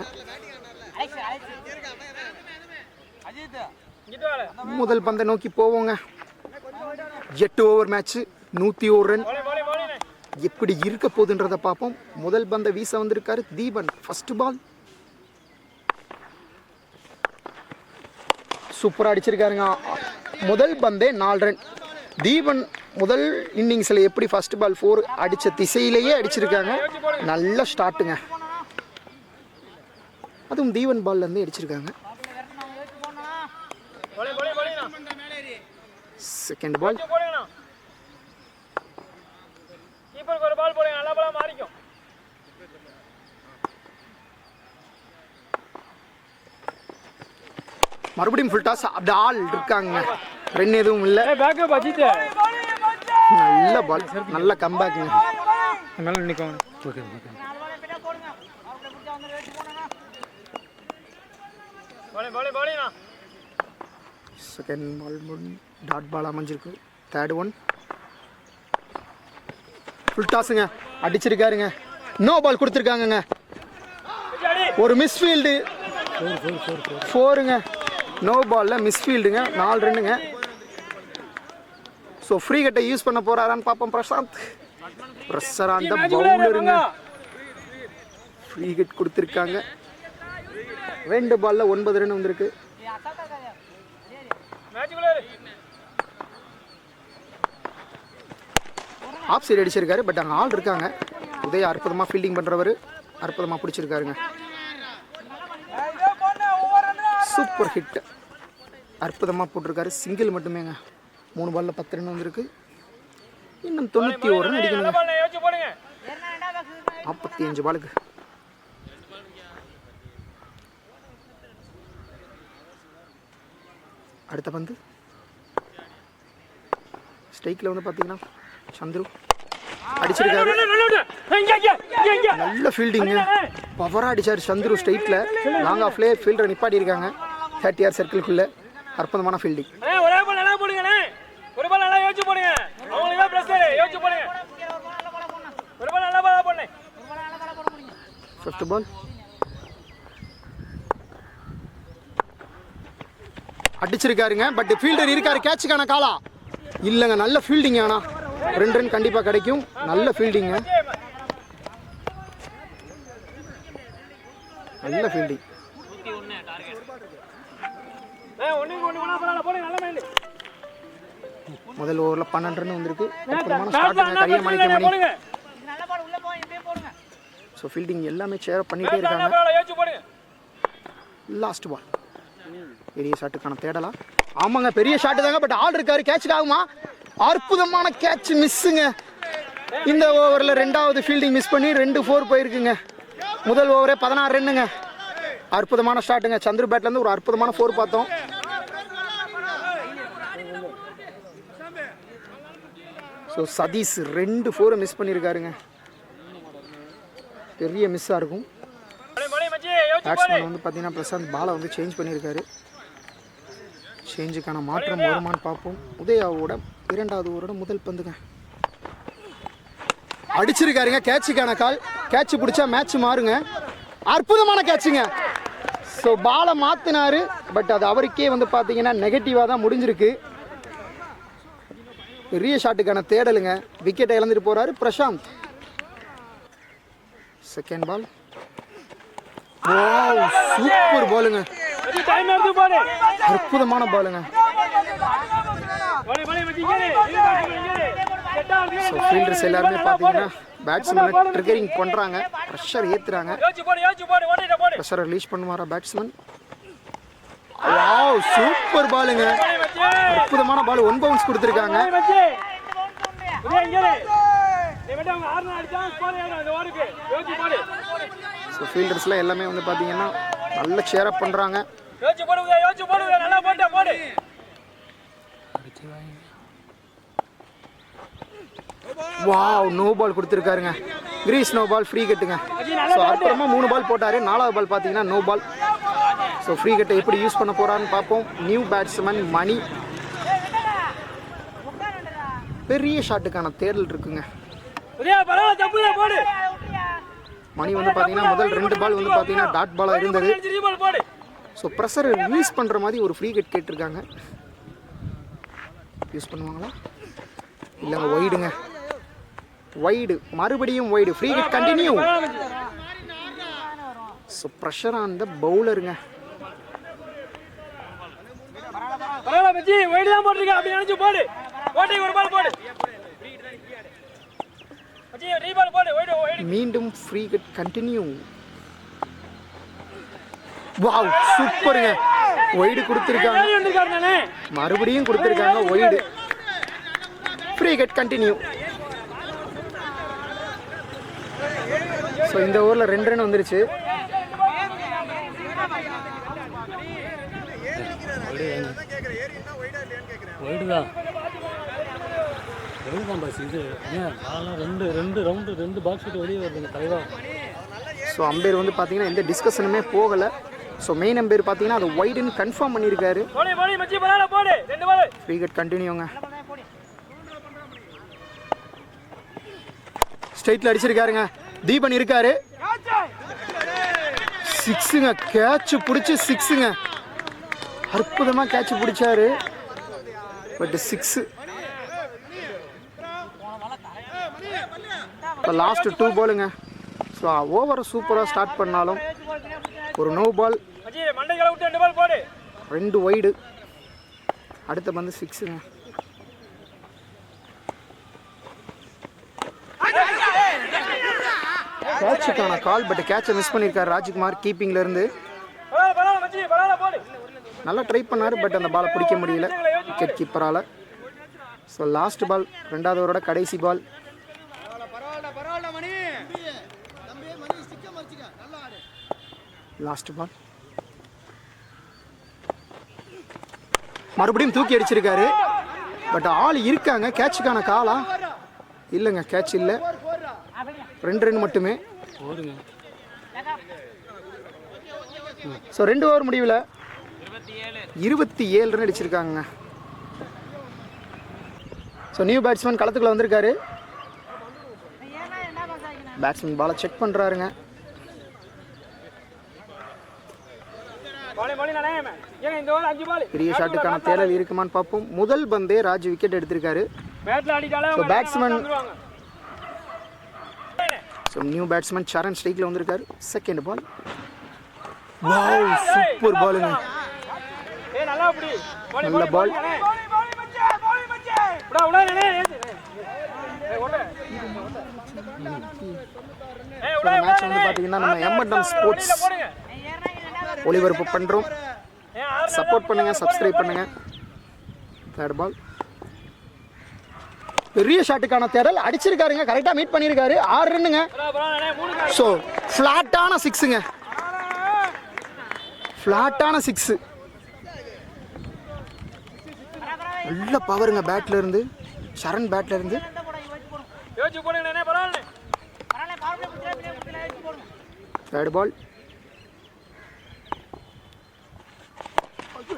முதல் பந்தை நோக்கி போவோங்க. 8 ஓவர் மேட்ச்சு 101 ரன் எப்படி இருக்க போகுதுன்றதை பார்ப்போம். முதல் பந்தை வீச வந்திருக்காரு தீபன். ஃபர்ஸ்ட் பால் சூப்பராக அடிச்சிருக்காருங்க. முதல் பந்தே 4 ரன். தீபன் முதல் இன்னிங்ஸில் எப்படி ஃபர்ஸ்ட் பால் 4 அடித்த திசையிலேயே அடிச்சிருக்காங்க. நல்ல ஸ்டார்ட்டுங்க. அதுவும் தீபன் பால்லேருந்து அடிச்சிருக்காங்க. செகண்ட் பால் மறுபடியும் ஃபுல் டாஸ். அப்படி ஆள் இருக்காங்க, ரன் எதுவும் இல்லை. நல்ல பால், நல்ல கம்பேக்குங்க. செகண்ட் பால் டாட் பால் அமைஞ்சிருக்கு. தேர்ட் ஒன் ஃபுல் டாஸுங்க, அடிச்சிருக்காருங்க. நோ பால் கொடுத்துருக்காங்கங்க. ஒரு மிஸ்ஃபீல்டு 4ங்க. நோ பாலில் மிஸ்ஃபீல்டுங்க. 4 ரன்னுங்க. ஸோ ஃப்ரீ கட்டை யூஸ் பண்ண போகிறாரான்னு பார்ப்போம். ப்ரெஷர் அந்த பவுலருங்க. ஃப்ரீ கட் கொடுத்துருக்காங்க. 2 பாலில் 9 ரன் வந்திருக்கு. ஆஃப் சைடு அடிச்சிருக்காரு. பட் அங்கே ஆள் இருக்காங்க. உதயா அற்புதமாக ஃபீல்டிங் பண்ணுறவர், அற்புதமாக பிடிச்சிருக்காருங்க. சூப்பர் ஹிட், அற்புதமாக போட்டிருக்காரு. சிங்கிள் மட்டுமேங்க. 3 பாலில் 10 ரன் வந்திருக்கு. இன்னும் 91 ரன் அடிக்கணுங்க. 45 பாலுக்கு. அடுத்த பந்து ஸ்ட்ரைக்கில் வந்து பார்த்தீங்கன்னா சந்துரு அடிச்சிருக்காரு. நல்ல ஃபீல்டிங்கு, பவராக அடிச்சார் சந்துரு. ஸ்ட்ரைட்டில் லாங் ஆஃப்லே ஃபீல்டரை நிப்பாட்டி இருக்காங்க 30 yard சர்க்கிள்குள்ளே. அற்புதமான ஃபீல்டிங். ஃபர்ஸ்ட் பால் அடிச்சிருக்காருங்க. பட் ஃபீல்டர் இருக்காரு. கேட்சுக்கான காலா இல்லைங்க. நல்ல ஃபீல்டிங். ஆனால் 2 ரன் கண்டிப்பாக கிடைக்கும். நல்ல ஃபீல்டிங்க, நல்ல ஃபீல்டிங். முதல் ஓவரில் 12 ரன் வந்திருக்கு. ஸோ ஃபீல்டிங் எல்லாமே சேர் பண்ணிகிட்டே இருக்காங்க. லாஸ்ட் பால் பெரிய ஷாட்டுக்கான தேடலாம். ஆமாங்க, பெரிய ஷாட்டு தாங்க. பட் ஆள் இருக்காரு. கேட்சுக்கு ஆகுமா? அற்புதமான கேட்ச், மிஸ்ஸுங்க. இந்த ஓவரில் 2வது ஃபீல்டிங் மிஸ் பண்ணி 2-4 போயிருக்குங்க. முதல் ஓவரே 16 ரன்னுங்க. அற்புதமான ஷாட்டுங்க. சந்துரு பேட்லேருந்து ஒரு அற்புதமான 4 பார்த்தோம். ஸோ சதீஷ் 2 4 மிஸ் பண்ணியிருக்காருங்க. பெரிய மிஸ்ஸாக இருக்கும். பேட்ஸ்மேன் வந்து பார்த்தீங்கன்னா பிரசாந்த் பாலை வந்து சேஞ்ச் பண்ணியிருக்காரு. சேஞ்சுக்கான மாற்றம் வருமானு பார்ப்போம். உதயாவோட 2வது ஓவரோட முதல் பந்துங்க அடிச்சிருக்காருங்க. கேட்சுக்கான கால். கேட்சு பிடிச்சா மேட்ச் மாறுங்க. அற்புதமான கேட்சுங்க. ஸோ பாலை மாற்றினாரு. பட் அது அவருக்கே வந்து பார்த்தீங்கன்னா நெகட்டிவாக தான் முடிஞ்சிருக்கு. பெரிய ஷாட்டுக்கான தேடலுங்க. விக்கெட்டை இழந்துட்டு போகிறாரு பிரசாந்த். செகண்ட் பால் சூப்பர் பாலுங்க. அற்புதமான பாலுங்க. ஃபீல்டர்ஸ் எல்லாருமே பார்த்தீங்கன்னா பேட்ஸ்மேன் ட்ரிகரிங் பண்ணுறாங்க. ப்ரெஷர் ஏற்றுறாங்க. ப்ரெஷரை ரிலீஸ் பண்ணுவாரா பேட்ஸ்மேன்? சூப்பர் பாலுங்க. அற்புதமான பால். 1 பவுன்ஸ் கொடுத்துருக்காங்க. ஸோ ஃபீல்டர்ஸ்லாம் எல்லாமே வந்து பார்த்தீங்கன்னா நல்ல சேரப் பண்ணுறாங்க. யோசிச்சு போடுங்க நல்லா போடு. வாவ், நோ பால் கொடுத்துருக்காருங்க. கிரீஸ் நோ பால், ஃப்ரீ கட்டுங்க. ஸோ அப்புறமா 3 பால் போட்டார். 4வது பால் பார்த்தீங்கன்னா நோ பால். ஸோ ஃப்ரீ கட்டை எப்படி யூஸ் பண்ண போகிறான்னு பார்ப்போம். நியூ பேட்ஸ்மேன் மணி. பெரிய ஷாட்டுக்கான தேடல் இருக்குங்க. மணி வந்து பார்த்தீங்கன்னா முதல் 2 பால் வந்து பார்த்தீங்கன்னா டாட் பாலாக இருந்தது. ஸோ ப்ரெஷரை ரிலீஸ் பண்ணுற மாதிரி ஒரு ஃப்ரீ கட் கேட்டிருக்காங்க. யூஸ் பண்ணுவாங்களா? இல்லைங்க, ஒய்டுங்க. வைடு, மறுபடியும் wide. Free hit continue. So pressure on the பவுலருங்க. மீண்டும் ஃப்ரீ ஹிட் கண்டினியூ. வாவ், சூப்பருங்க. வைடு கொடுத்துருக்காங்க, மறுபடியும் கொடுத்துருக்காங்க wide. Free hit continue. So இந்த ஓவரில் 2 ரன் வந்துருச்சு. ஸோ அம்பேர் வந்து பார்த்தீங்கன்னா எந்த டிஸ்கஷனுமே போகலை. ஸோ மெயின் அம்பேர் பார்த்தீங்கன்னா அது வைடுன்னு கன்ஃபார்ம் பண்ணியிருக்காரு. ஃப்ரீ ஹிட் கண்டினியூங்க. ஸ்ட்ரைட்டில் அடிச்சிருக்காருங்க. தீபன் இருக்காரு. 6ங்க. கேட்ச் பிடிச்சி 6ங்க. அற்புதமாக கேட்ச் பிடிச்சாரு. பட் 6. இப்போ லாஸ்ட் 2 பாலுங்க. ஸோ ஓவரை சூப்பராக ஸ்டார்ட் பண்ணாலும் ஒரு நோ பால், 2 வைடு, அடுத்த பந்து 6ங்க. கேட்சுக்கான கால், பட் கேட்சை மிஸ் பண்ணியிருக்காரு ராஜ்குமார் கீப்பிங்ல இருந்து. நல்லா ட்ரை பண்ணார், பட் அந்த பாலை பிடிக்க முடியல விக்கெட் கீப்பரால். ஸோ லாஸ்ட் பால், 2வது ஓவரோட கடைசி பால். லாஸ்ட் பால் மறுபடியும் தூக்கி அடிச்சிருக்காரு. பட் ஆள் இருக்காங்க. கேட்சுக்கான காலா? இல்லைங்க, கேட்ச் இல்லை. 2 ரன் மட்டுமே. ஸோ 2 ஓவர் முடிவில் 27 ரன் அடிச்சிருக்காங்க. ஸோ நியூ பேட்ஸ்மேன் களத்துக்குள்ள வந்திருக்காரு. பேட்ஸ்மேன் பாலை செக் பண்ணுறாருங்க. பெரிய ஷாட்டுக்கான தேடல் இருக்குமான்னு பார்ப்போம். முதல் பந்தே ராஜ் விக்கெட் எடுத்திருக்காரு. பேட்ஸ்மேன் ஸோ நியூ பேட்ஸ்மேன் சரண் ஸ்ட்ரைக்கில் வந்திருக்காரு. Second ball. வாவ், சூப்பர் பாலுங்க. நல்ல பால். மேட்ச் வந்து பார்த்தீங்கன்னா நம்ம M&M ஸ்போர்ட்ஸ் ஒளிபரப்பு பண்ணுறோம். சப்போர்ட் பண்ணுங்க, சப்ஸ்கிரைப் பண்ணுங்க. Third ball. பெரிய ஷாட்டுக்கான தேடல் அடிச்சிருக்காருங்க. கரெக்டாக மீட் பண்ணியிருக்காரு. 6 ரன்னுங்க. ஸோ ஃப்ளாட்டான 6ங்க. ஃப்ளாட்டான 6. நல்ல பவருங்க பேட்ல இருந்து, சரண் பேட்ல இருந்து. Third ball.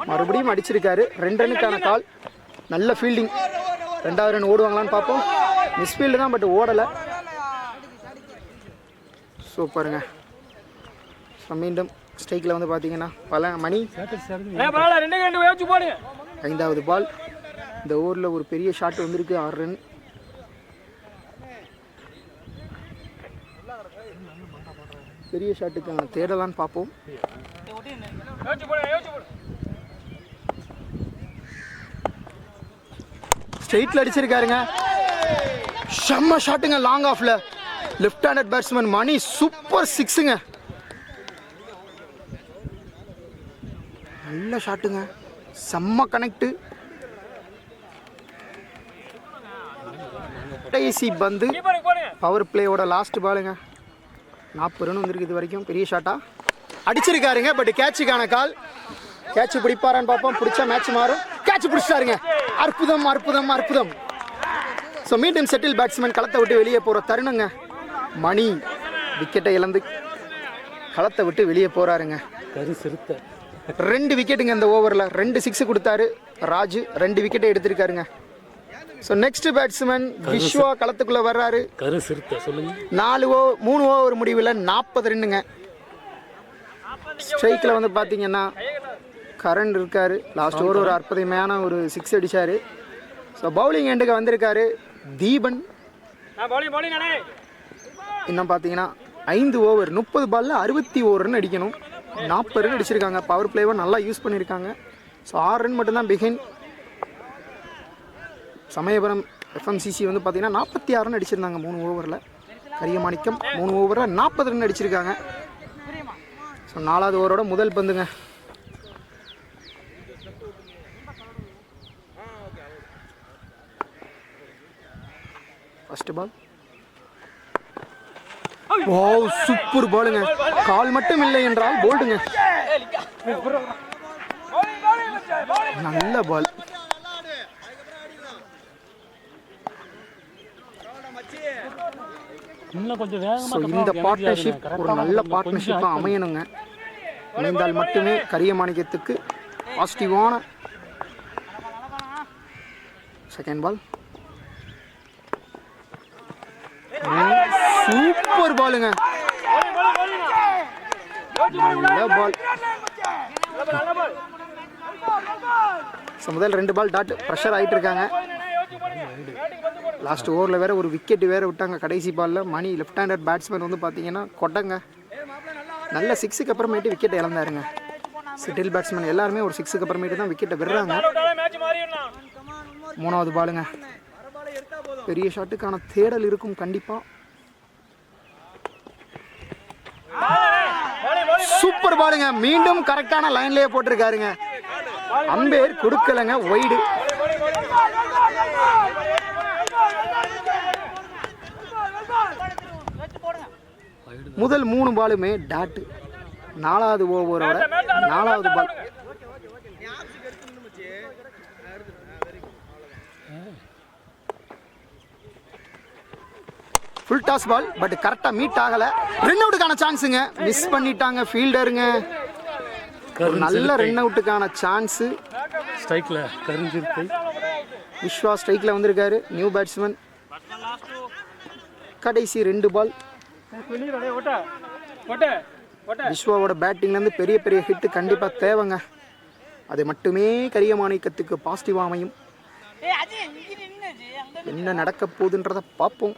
மறுபடியும் அடிச்சிருக்காரு. 2 ரன்னுக்கான கால். நல்ல ஃபீல்டிங். 2வது ரன் ஓடுவாங்களான்னு பார்ப்போம். மிஸ்ஃபீல்டு தான், பட் ஓடலை. சூப்பருங்க. ஸோ மீண்டும் ஸ்ட்ரைக்கில் வந்து பார்த்தீங்கன்னா மணி. 5வது பால். இந்த ஓவரில் ஒரு பெரிய ஷாட் வந்திருக்கு. 6 ரன். பெரிய ஷாட்டுக்கான தேடலான்னு பார்ப்போம். ஸ்ட்ரைட்ல அடிச்சிருக்காருங்க. செம்ம ஷாட்டுங்க. லாங் ஆஃப்ல லெஃப்ட் ஹேண்டட் பேட்ஸ்மேன் மணி. சூப்பர் 6ங்க. நல்ல ஷாட்டுங்க. செம்ம கனெக்ட். கடைசி பந்து பவர் பிளேயோட லாஸ்ட் பாலுங்க. 40 ரன் வந்திருக்கு இது வரைக்கும். பெரிய ஷாட்டா? அடிச்சிருக்காருங்க. But கேட்சுக்கான call. கேட்ச் பிடிப்பாரான்னு பார்ப்போம். பிடிச்சா மேட்ச் மாறும். கேட்ச் பிடிச்சிட்டாருங்க. அற்புதம் அற்புதம் அற்புதம். ஸோ மீண்டும் செட்டில் பேட்ஸ்மேன் களத்தை விட்டு வெளியே போகிற தருணங்க. மணி விக்கெட்டை இழந்து களத்தை விட்டு வெளியே போகிறாருங்க. 2 விக்கெட்டுங்க இந்த ஓவரில். 2 6 கொடுத்தாரு ராஜு. 2 விக்கெட்டை எடுத்திருக்காருங்க. ஸோ நெக்ஸ்ட் பேட்ஸ்மேன் விஸ்வா களத்துக்குள்ளே வர்றாரு. 3 ஓவர் முடிவில் 40 ரன்னுங்க. ஸ்ட்ரைக்கில் வந்து பார்த்தீங்கன்னா கரண் இருக்காரு. லாஸ்ட் ஓவர் ஒரு அற்புதமான ஒரு 6 அடித்தார். ஸோ பவுலிங் எண்டுக்கு வந்திருக்காரு தீபன். இன்னும் பார்த்தீங்கன்னா 5 ஓவர் 30 பாலில் 61 ரன் அடிக்கணும். 40 ரன் அடிச்சிருக்காங்க. பவர் பிளேவை நல்லா யூஸ் பண்ணியிருக்காங்க. ஸோ 6 ரன் மட்டும்தான் பிகின். சமயபுரம் எஃப்எம்சிசி வந்து பார்த்தீங்கன்னா 46 ரன் அடிச்சிருந்தாங்க 3 ஓவரில். கரியமாணிக்கம் 3 ஓவரில் 40 ரன் அடிச்சிருக்காங்க. ஸோ 4வது ஓவரோட முதல் பந்துங்க. First ball. ஓ சூப்பர் பாலுங்க. கால் மட்டும் இல்லை என்றால் போல்டுங்க. நல்ல பால். இந்த பார்ட்னர்ஷிப் ஒரு நல்ல பார்ட்னர்ஷிப்பாக அமையணுங்க. இணைந்தால் மட்டுமே கரியமாணிக்கத்துக்கு பாசிட்டிவான. Second ball. சூப்பர் பாலுங்க. நல்ல பால். முதல் 2 பால் டாட். ப்ரெஷர் ஆகிட்டு இருக்காங்க. லாஸ்ட் ஓவரில் வேறு ஒரு விக்கெட் வேறு விட்டாங்க கடைசி பாலில். மணி லெஃப்ட் ஹேண்டட் பேட்ஸ்மேன் வந்து பார்த்தீங்கன்னா கொட்டங்க. நல்ல 6க்கு அப்புறமேட்டு விக்கெட்டை இழந்தாருங்க. செட்டில் பேட்ஸ்மேன் எல்லாருமே ஒரு 6க்கு அப்புறமேட்டு தான் விக்கெட்டை விடுறாங்க. 3வது பாலுங்க. பெரிய ஷாட்டுக்கான தேடல் இருக்கும் கண்டிப்பாக. சூப்பர் பாலுங்க. மீண்டும் கரெக்டான லைன்லேயே போட்டிருக்காருங்க. அம்பேர் கொடுக்கலங்க. வைடு. முதல் 3 பாலுமே டாட்டு. 4வது ஓவரோட 4வது ball. Full toss ball. But கரெக்டாக மீட் ஆகலை. ரன் அவுட்டுக்கான சான்ஸுங்க. மிஸ் பண்ணிட்டாங்க ஃபீல்டருங்க. ஒரு நல்ல ரன் அவுட்டுக்கான சான்ஸு. ஸ்ட்ரைக்கில் விஸ்வா ஸ்ட்ரைக்கில் வந்திருக்காரு. New batsman. கடைசி 2 பால். விஸ்வாவோட பேட்டிங்லேருந்து பெரிய பெரிய ஹிட்டு கண்டிப்பாக தேவைங்க. அது மட்டுமே கரியமாணிக்கத்துக்கு பாசிட்டிவாக அமையும். என்ன நடக்க போகுதுன்றதை பார்ப்போம்.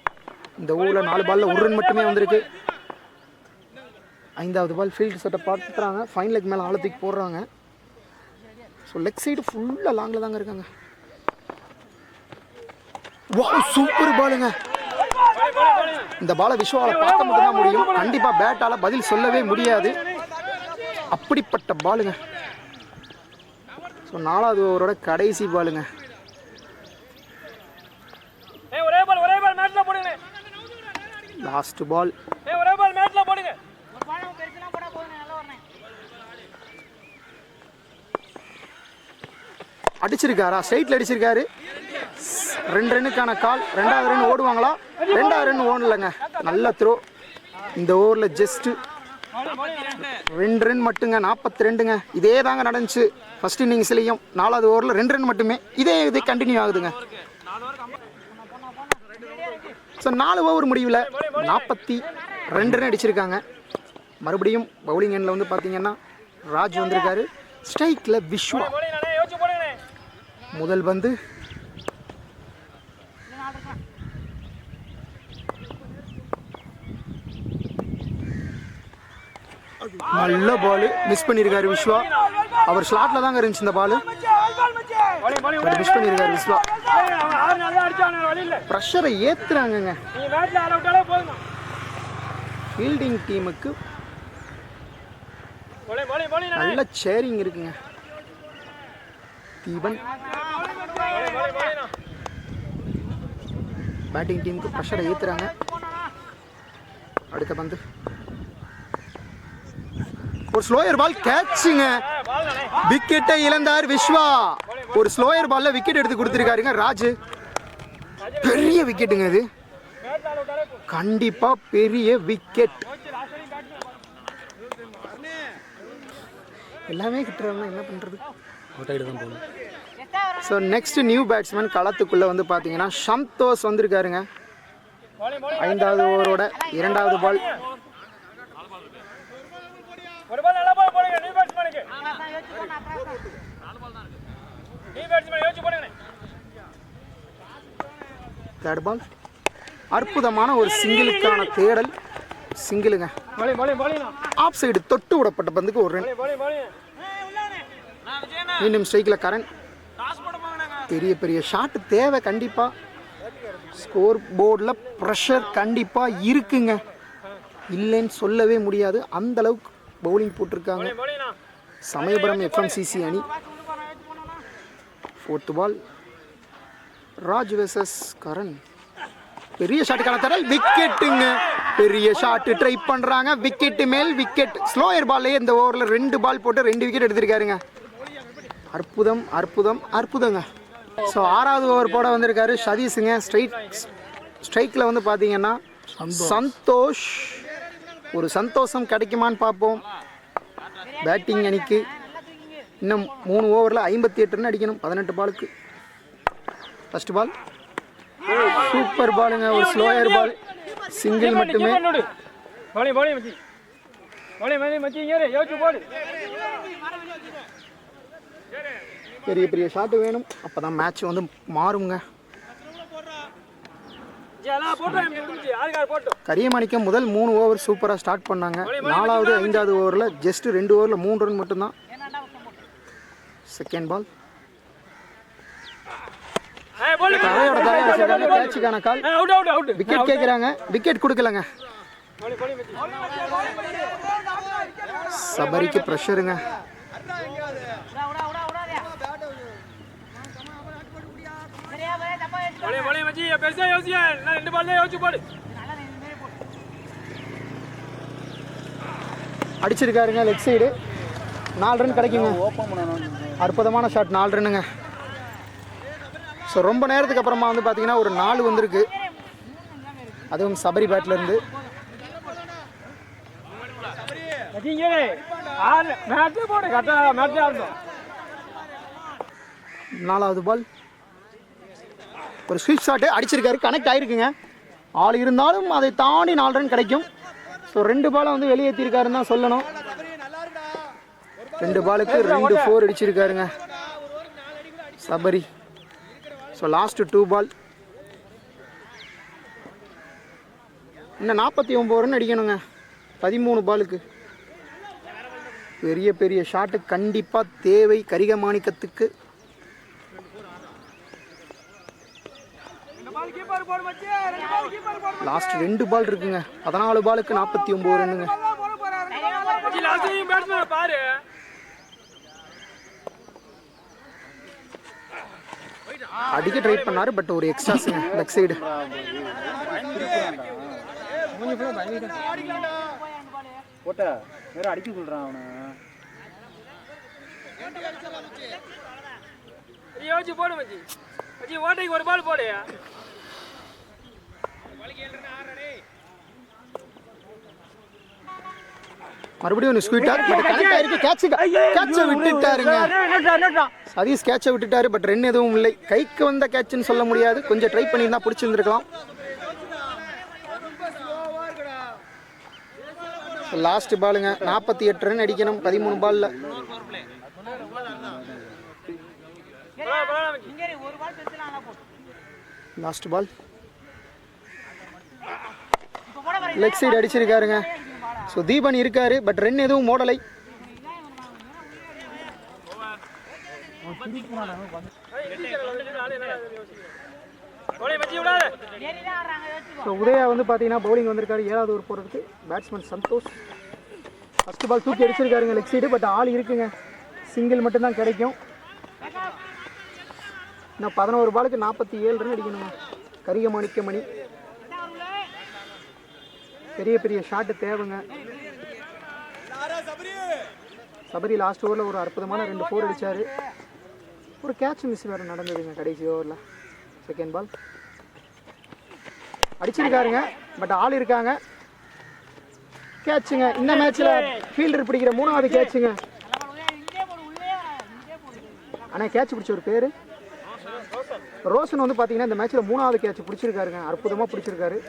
இந்த ஓவரில் 4 பாலில் 1 ரன் மட்டுமே வந்திருக்கு. 5வது பால் ஃபீல்டு செட்டை பார்த்துறாங்க. ஃபைன் லெக் மேலே ஆழத்துக்கு போடுறாங்க. ஸோ லெக் சைடு ஃபுல்லாக லாங்கில் தாங்க இருக்காங்க. வா சூப்பர் பாலுங்க. இந்த பாலை விஸ்வாவில் பார்க்க மட்டும்தான் முடியும். கண்டிப்பாக பேட்டால் பதில் சொல்லவே முடியாது. அப்படிப்பட்ட பாலுங்க. ஸோ 4வது ஓவரோட கடைசி பாலுங்க. Last ball. அடிச்சிருக்காரா? ஸ்ட்ரைட்ல அடிச்சிருக்காரு. 2 ரன்னுக்கான கால். 2வது ரன் ஓடுவாங்களா? 2வது ரன் ஓடலைங்க. நல்ல த்ரோ. இந்த ஓவரில் ஜஸ்ட் 2 ரன் மட்டுங்க. 42ங்க. இதே தாங்க நடந்துச்சு ஃபர்ஸ்ட் இன்னிங்ஸ்லையும். 4வது ஓவரில் 2 ரன் மட்டுமே. இது கண்டினியூ ஆகுதுங்க. ஸோ 4 ஓவர் முடிவில் 42 ரன் அடிச்சிருக்காங்க. மறுபடியும் பவுலிங் எண்டில் வந்து பார்த்தீங்கன்னா ராஜ் வந்திருக்காரு. ஸ்ட்ரைக்கில் விஸ்வா. முதல் பந்து. நல்ல பால். மிஸ் பண்ணியிருக்காரு விஸ்வா. அவர் ஸ்லாட்டில் தாங்க இருந்துச்சு இந்த பால். மிஸ் பண்ணியிருக்காரு விஸ்வா. ப்ரெஷரை ஏற்றுறாங்கங்க ஃபீல்டிங் டீமுக்கு. நல்ல சேரிங் இருக்குங்க. தீபன் பேட்டிங் டீமுக்கு ப்ரெஷரை ஏற்றுறாங்க. அடுத்த பந்து. ஒரு ஸ்லோயர் பால் கேட்சுங்க. விக்கெட்டை இழந்தார் விஸ்வா. ஒரு ஸ்லோயர் பால்ல விக்கெட் எடுத்து கொடுத்துருக்காருங்க ராஜு. பெரிய விக்கெட்டுங்க இது, கண்டிப்பா பெரிய விக்கெட். எல்லாமே கிட்டுறாங்க, என்ன பண்றது. ஸோ நெக்ஸ்ட் நியூ பேட்ஸ்மேன் களத்துக்குள்ள வந்து பார்த்தீங்கன்னா சந்தோஷ் வந்திருக்காருங்க. 5வது ஓவரோட 2வது பால். தேர்ட் பால். அற்புதமான ஒரு சிங்கிளுக்கான தேடல். சிங்கிளுங்க. ஆஃப் சைடு தொட்டு விடப்பட்ட பந்துக்கு ஒரு ரன். மீண்டும் ஸ்ட்ரைக்கில் கரண். பெரிய பெரிய ஷாட் தேவை கண்டிப்பா. ஸ்கோர் போர்டில் ப்ரெஷர் கண்டிப்பா இருக்குங்க, இல்லைன்னு சொல்லவே முடியாது. அந்த அளவுக்கு பவுலிங் போட்டிருக்காங்க சமயபுரம் FMCC அணி. 4th பால். ராஜ் வெர்சஸ் கரண். பெரிய ஷாட்டுக்கான தரல். விக்கெட்டுங்க. பெரிய ஷாட் ட்ரை பண்றாங்க. விக்கெட்டு மேல் விக்கெட். ஸ்லோயர் பால்லையே இந்த ஓவரில் 2 பால் போட்டு 2 விக்கெட் எடுத்திருக்காருங்க. அற்புதம் அற்புதம் அற்புதங்க. ஸோ 6வது ஓவர் போட வந்திருக்காரு சதீஷுங்க. ஸ்ட்ரைக்கில் வந்து பார்த்தீங்கன்னா சந்தோஷ். ஒரு சந்தோஷம் கிடைக்குமான்னு பார்ப்போம். பேட்டிங் அணிக்கு இன்னும் 3 ஓவரில் 58 ரன் அடிக்கணும் 18 பாலுக்கு. First ball. சூப்பர் பாலுங்க. ஒரு ஸ்லோயர் பால், சிங்கிள் மட்டுமே. பெரிய பெரிய ஷாட் வேணும், அப்பதான் மேட்ச் வந்து மாறுங்க. கரியமாணிக்கம் முதல் 3 ஓவர் சூப்பராக ஸ்டார்ட் பண்ணாங்க. 4வது 5வது ஓவரில் ஜஸ்ட் 2 ஓவரில் 3 ரன் மட்டும்தான். Second ball. கேட்சுக்கான கால். விக்கெட் கேட்குறாங்க, விக்கெட் கொடுக்கலங்க. சபரிக்கு ப்ரெஷருங்க. அடிச்சிருக்காருங்க லெக் சைடு. 4 ரன் கிடைக்குங்க. அற்புதமான ஷாட். 4 ரன்னுங்க. ஸோ ரொம்ப நேரத்துக்கு அப்புறமா வந்து பார்த்தீங்கன்னா ஒரு 4 வந்திருக்கு, அதுவும் சபரி பேட்ல இருந்து. நாலாவது பால். ஒரு ஸ்வீப் ஷாட்டு அடிச்சிருக்காரு, கனெக்ட் ஆயிருக்குங்க. ஆள் இருந்தாலும் அதை தாண்டி 4 ரன் கிடைக்கும். ஸோ 2 பாலை வந்து வெளியேற்றிருக்காருன்னு தான் சொல்லணும். 2 பாலுக்கு 2 4 அடிச்சிருக்காருங்க சபரி. ஸோ லாஸ்ட் 2 பால். இன்னும் 49 ரன் அடிக்கணுங்க 13 பாலுக்கு. பெரிய பெரிய ஷாட்டு கண்டிப்பாக தேவை கரிகமாணிக்கத்துக்கு. லாஸ்ட் 2 பால் இருக்குங்க. 14 பாலுக்கு 49 ரன்னுங்க. அடிக்க ட்ரை பண்ணாரு, பட் ஒரு எக்ஸ்ட்ராஸுங்க லெக் சைடு. அடிக்க சொல்றான் அவனை. போடு மச்சி, மச்சி ஓட்டைக்கு ஒரு பால் போடு. மறுபடியும் ஸ்குவிட்டார், பட் கனெக்ட் ஆயிருக்கு. கேட்சை விட்டுட்டாருங்க சதீஷ். கேட்சை விட்டுட்டாரு, பட் ரன் எதுவும் இல்லை. கைக்கு வந்த கேட்ச்னு சொல்ல முடியாது. கொஞ்சம் ட்ரை பண்ணியிருந்தா பிடிச்சிருந்துருக்கலாம். லாஸ்ட் பாலுங்க. 48 ரன் அடிக்கணும் 13 பால்ல. Last ball. லெக் சைடு அடிச்சிருக்காருங்க. ஸோ தீபன் இருக்காரு, பட் ரன் எதுவும் மோடலை. உதயா வந்து பார்த்தீங்கன்னா பவுலிங் வந்திருக்காரு. 7வது ஓவர் போகிறதுக்கு. பேட்ஸ்மேன் சந்தோஷ். ஃபர்ஸ்ட் பால் தூக்கி அடிச்சிருக்காருங்க லெக் சைடு, பட் ஆள் இருக்குங்க. சிங்கிள் மட்டும்தான் கிடைக்கும். இன்னும் 11 பாலுக்கு 47 ரன் அடிக்கணுங்க கரிகமாணிக்கம் மணி. பெரிய பெரிய ஷாட்டு தேவைங்க. சபரி லாஸ்ட் ஓவரில் ஒரு அற்புதமான 2 4 அடித்தார். ஒரு கேட்ச் மிஸ் வேறு நடந்ததுங்க கடைசி ஓவரில். செகண்ட் பால் அடிச்சிருக்காருங்க, பட் ஆள் இருக்காங்க. கேட்சுங்க. இந்த மேட்ச்சில் ஃபீல்டர் பிடிக்கிற 3வது கேட்சுங்க. ஆனால் கேட்ச் பிடிச்ச ஒரு பேர் ரோஷன் வந்து பார்த்தீங்கன்னா இந்த மேட்ச்சில் 3வது கேட்ச் பிடிச்சிருக்காருங்க. அற்புதமாக பிடிச்சிருக்காரு.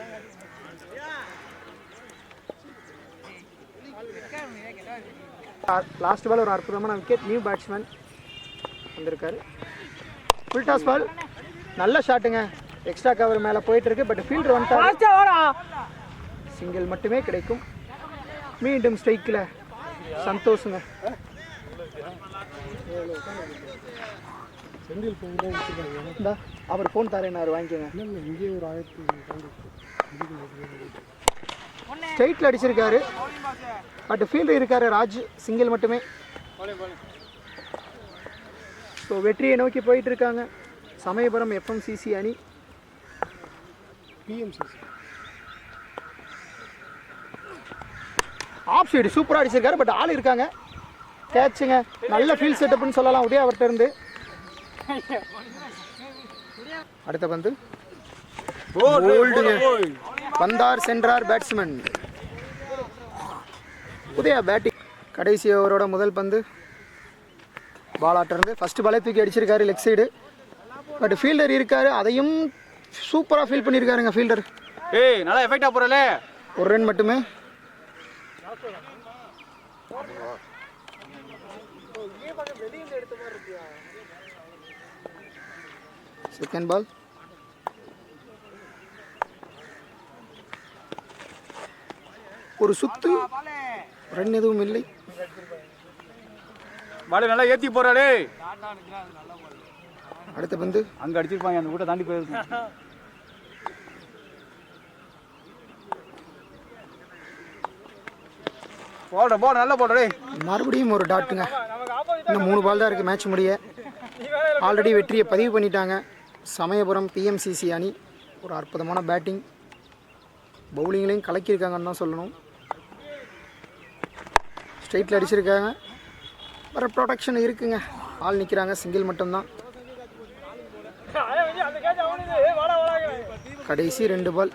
லாஸ்ட் பால் ஒரு அற்புதமான விக்கெட். நியூ பேட்ஸ்மேன் வந்திருக்காரு. ஃபுல் டாஸ் பால், நல்ல ஷாட்டுங்க. எக்ஸ்ட்ரா கவர் மேலே போயிட்டு இருக்கு, பட் ஃபீல்டர் வந்துட்டாரு. சிங்கிள் மட்டுமே கிடைக்கும். மீண்டும் ஸ்ட்ரைக்கில் சந்தோஷங்க. அவர் ஃபோன் தரேன் வாங்கிக்கோங்க. ஸ்ட்ரைட்டில் அடிச்சிருக்காரு, பட் ஃபீல்டர் இருக்காரு ராஜ். சிங்கிள் மட்டுமே. ஸோ வெற்றியை நோக்கி போயிட்டு இருக்காங்க சமயபுரம் FMCC அணி. ஆஃப் சைடு சூப்பராக அடிச்சிருக்காரு, பட் ஆள் இருக்காங்க. கேட்சுங்க. நல்ல ஃபீல்ட் செட்டப்னு சொல்லலாம் உதயா அவர்கிட்ட இருந்து. அடுத்த பந்து வந்தார் சென்றார் பேட்ஸ்மேன் உதயா பேட்டிங். கடைசி ஓவரோட முதல் பந்து பால் இருந்து ஃபர்ஸ்ட் பாலே தூக்கி அடிச்சிருக்காரு லெக் சைடு, பட் ஃபீல்டர் இருக்காரு. அதையும் சூப்பராக ஃபீல் பண்ணியிருக்காருங்க ஃபீல்டர். நல்லா எஃபெக்டா போறல. ஒரு ரன் மட்டுமே. செகண்ட் பால் ஒரு சுத்து, ரன் எதுவும் இல்லை. பால் நல்லா ஏத்தி போறாளே. அடுத்த பந்து அங்க அடிச்சிருப்பாங்க, அந்த கூட்ட தாண்டி போயிருக்கு. போடுற போட நல்லா போடுறே. மறுபடியும் ஒரு டாட்டுங்க. இன்னும் 3 பால் தான் இருக்குது மேட்ச் முடிய. ஆல்ரெடி வெற்றியை பதிவு பண்ணிட்டாங்க சமயபுரம் PMCC அணி. ஒரு அற்புதமான பேட்டிங், பவுலிங்லேயும் கலக்கியிருக்காங்கன்னு தான் சொல்லணும். ஸ்ட்ரைட்டில் அடிச்சிருக்காங்க, வர ப்ரொடெக்ஷன் இருக்குங்க. ஆள் நிற்கிறாங்க, சிங்கிள் மட்டும்தான். கடைசி 2 பால்.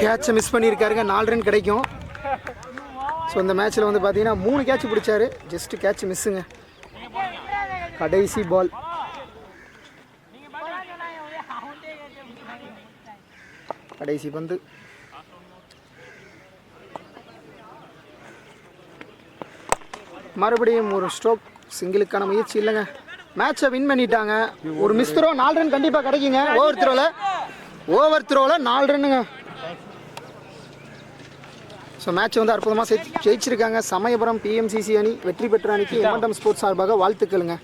கேட்சை மிஸ் பண்ணியிருக்காருங்க. 4 ரன் கிடைக்கும். ஸோ இந்த மேட்ச்சில் வந்து பார்த்தீங்கன்னா 3 கேட்ச் பிடிச்சாரு, ஜஸ்ட் கேட்ச் மிஸ்ஸுங்க. கடைசி பால். கடைசி பந்து மறுபடியும் ஒரு ஸ்ட்ரோக். சிங்கிளுக்கான முயற்சி இல்லைங்க. மேட்சை வின் பண்ணிட்டாங்க. ஒரு மிஸ் த்ரோ 4 ரன் கண்டிப்பாக கிடைக்குங்க. ஓவர் த்ரோவில் 4 ரன்னுங்க. ஸோ மேட்ச் வந்து அற்புதமாக ஜெயிச்சிருக்காங்க சமயபுரம் PMCC அணி. வெற்றி பெற்ற அணிக்கு M&M ஸ்போர்ட்ஸ் சார்பாக வாழ்த்துக்களுங்க.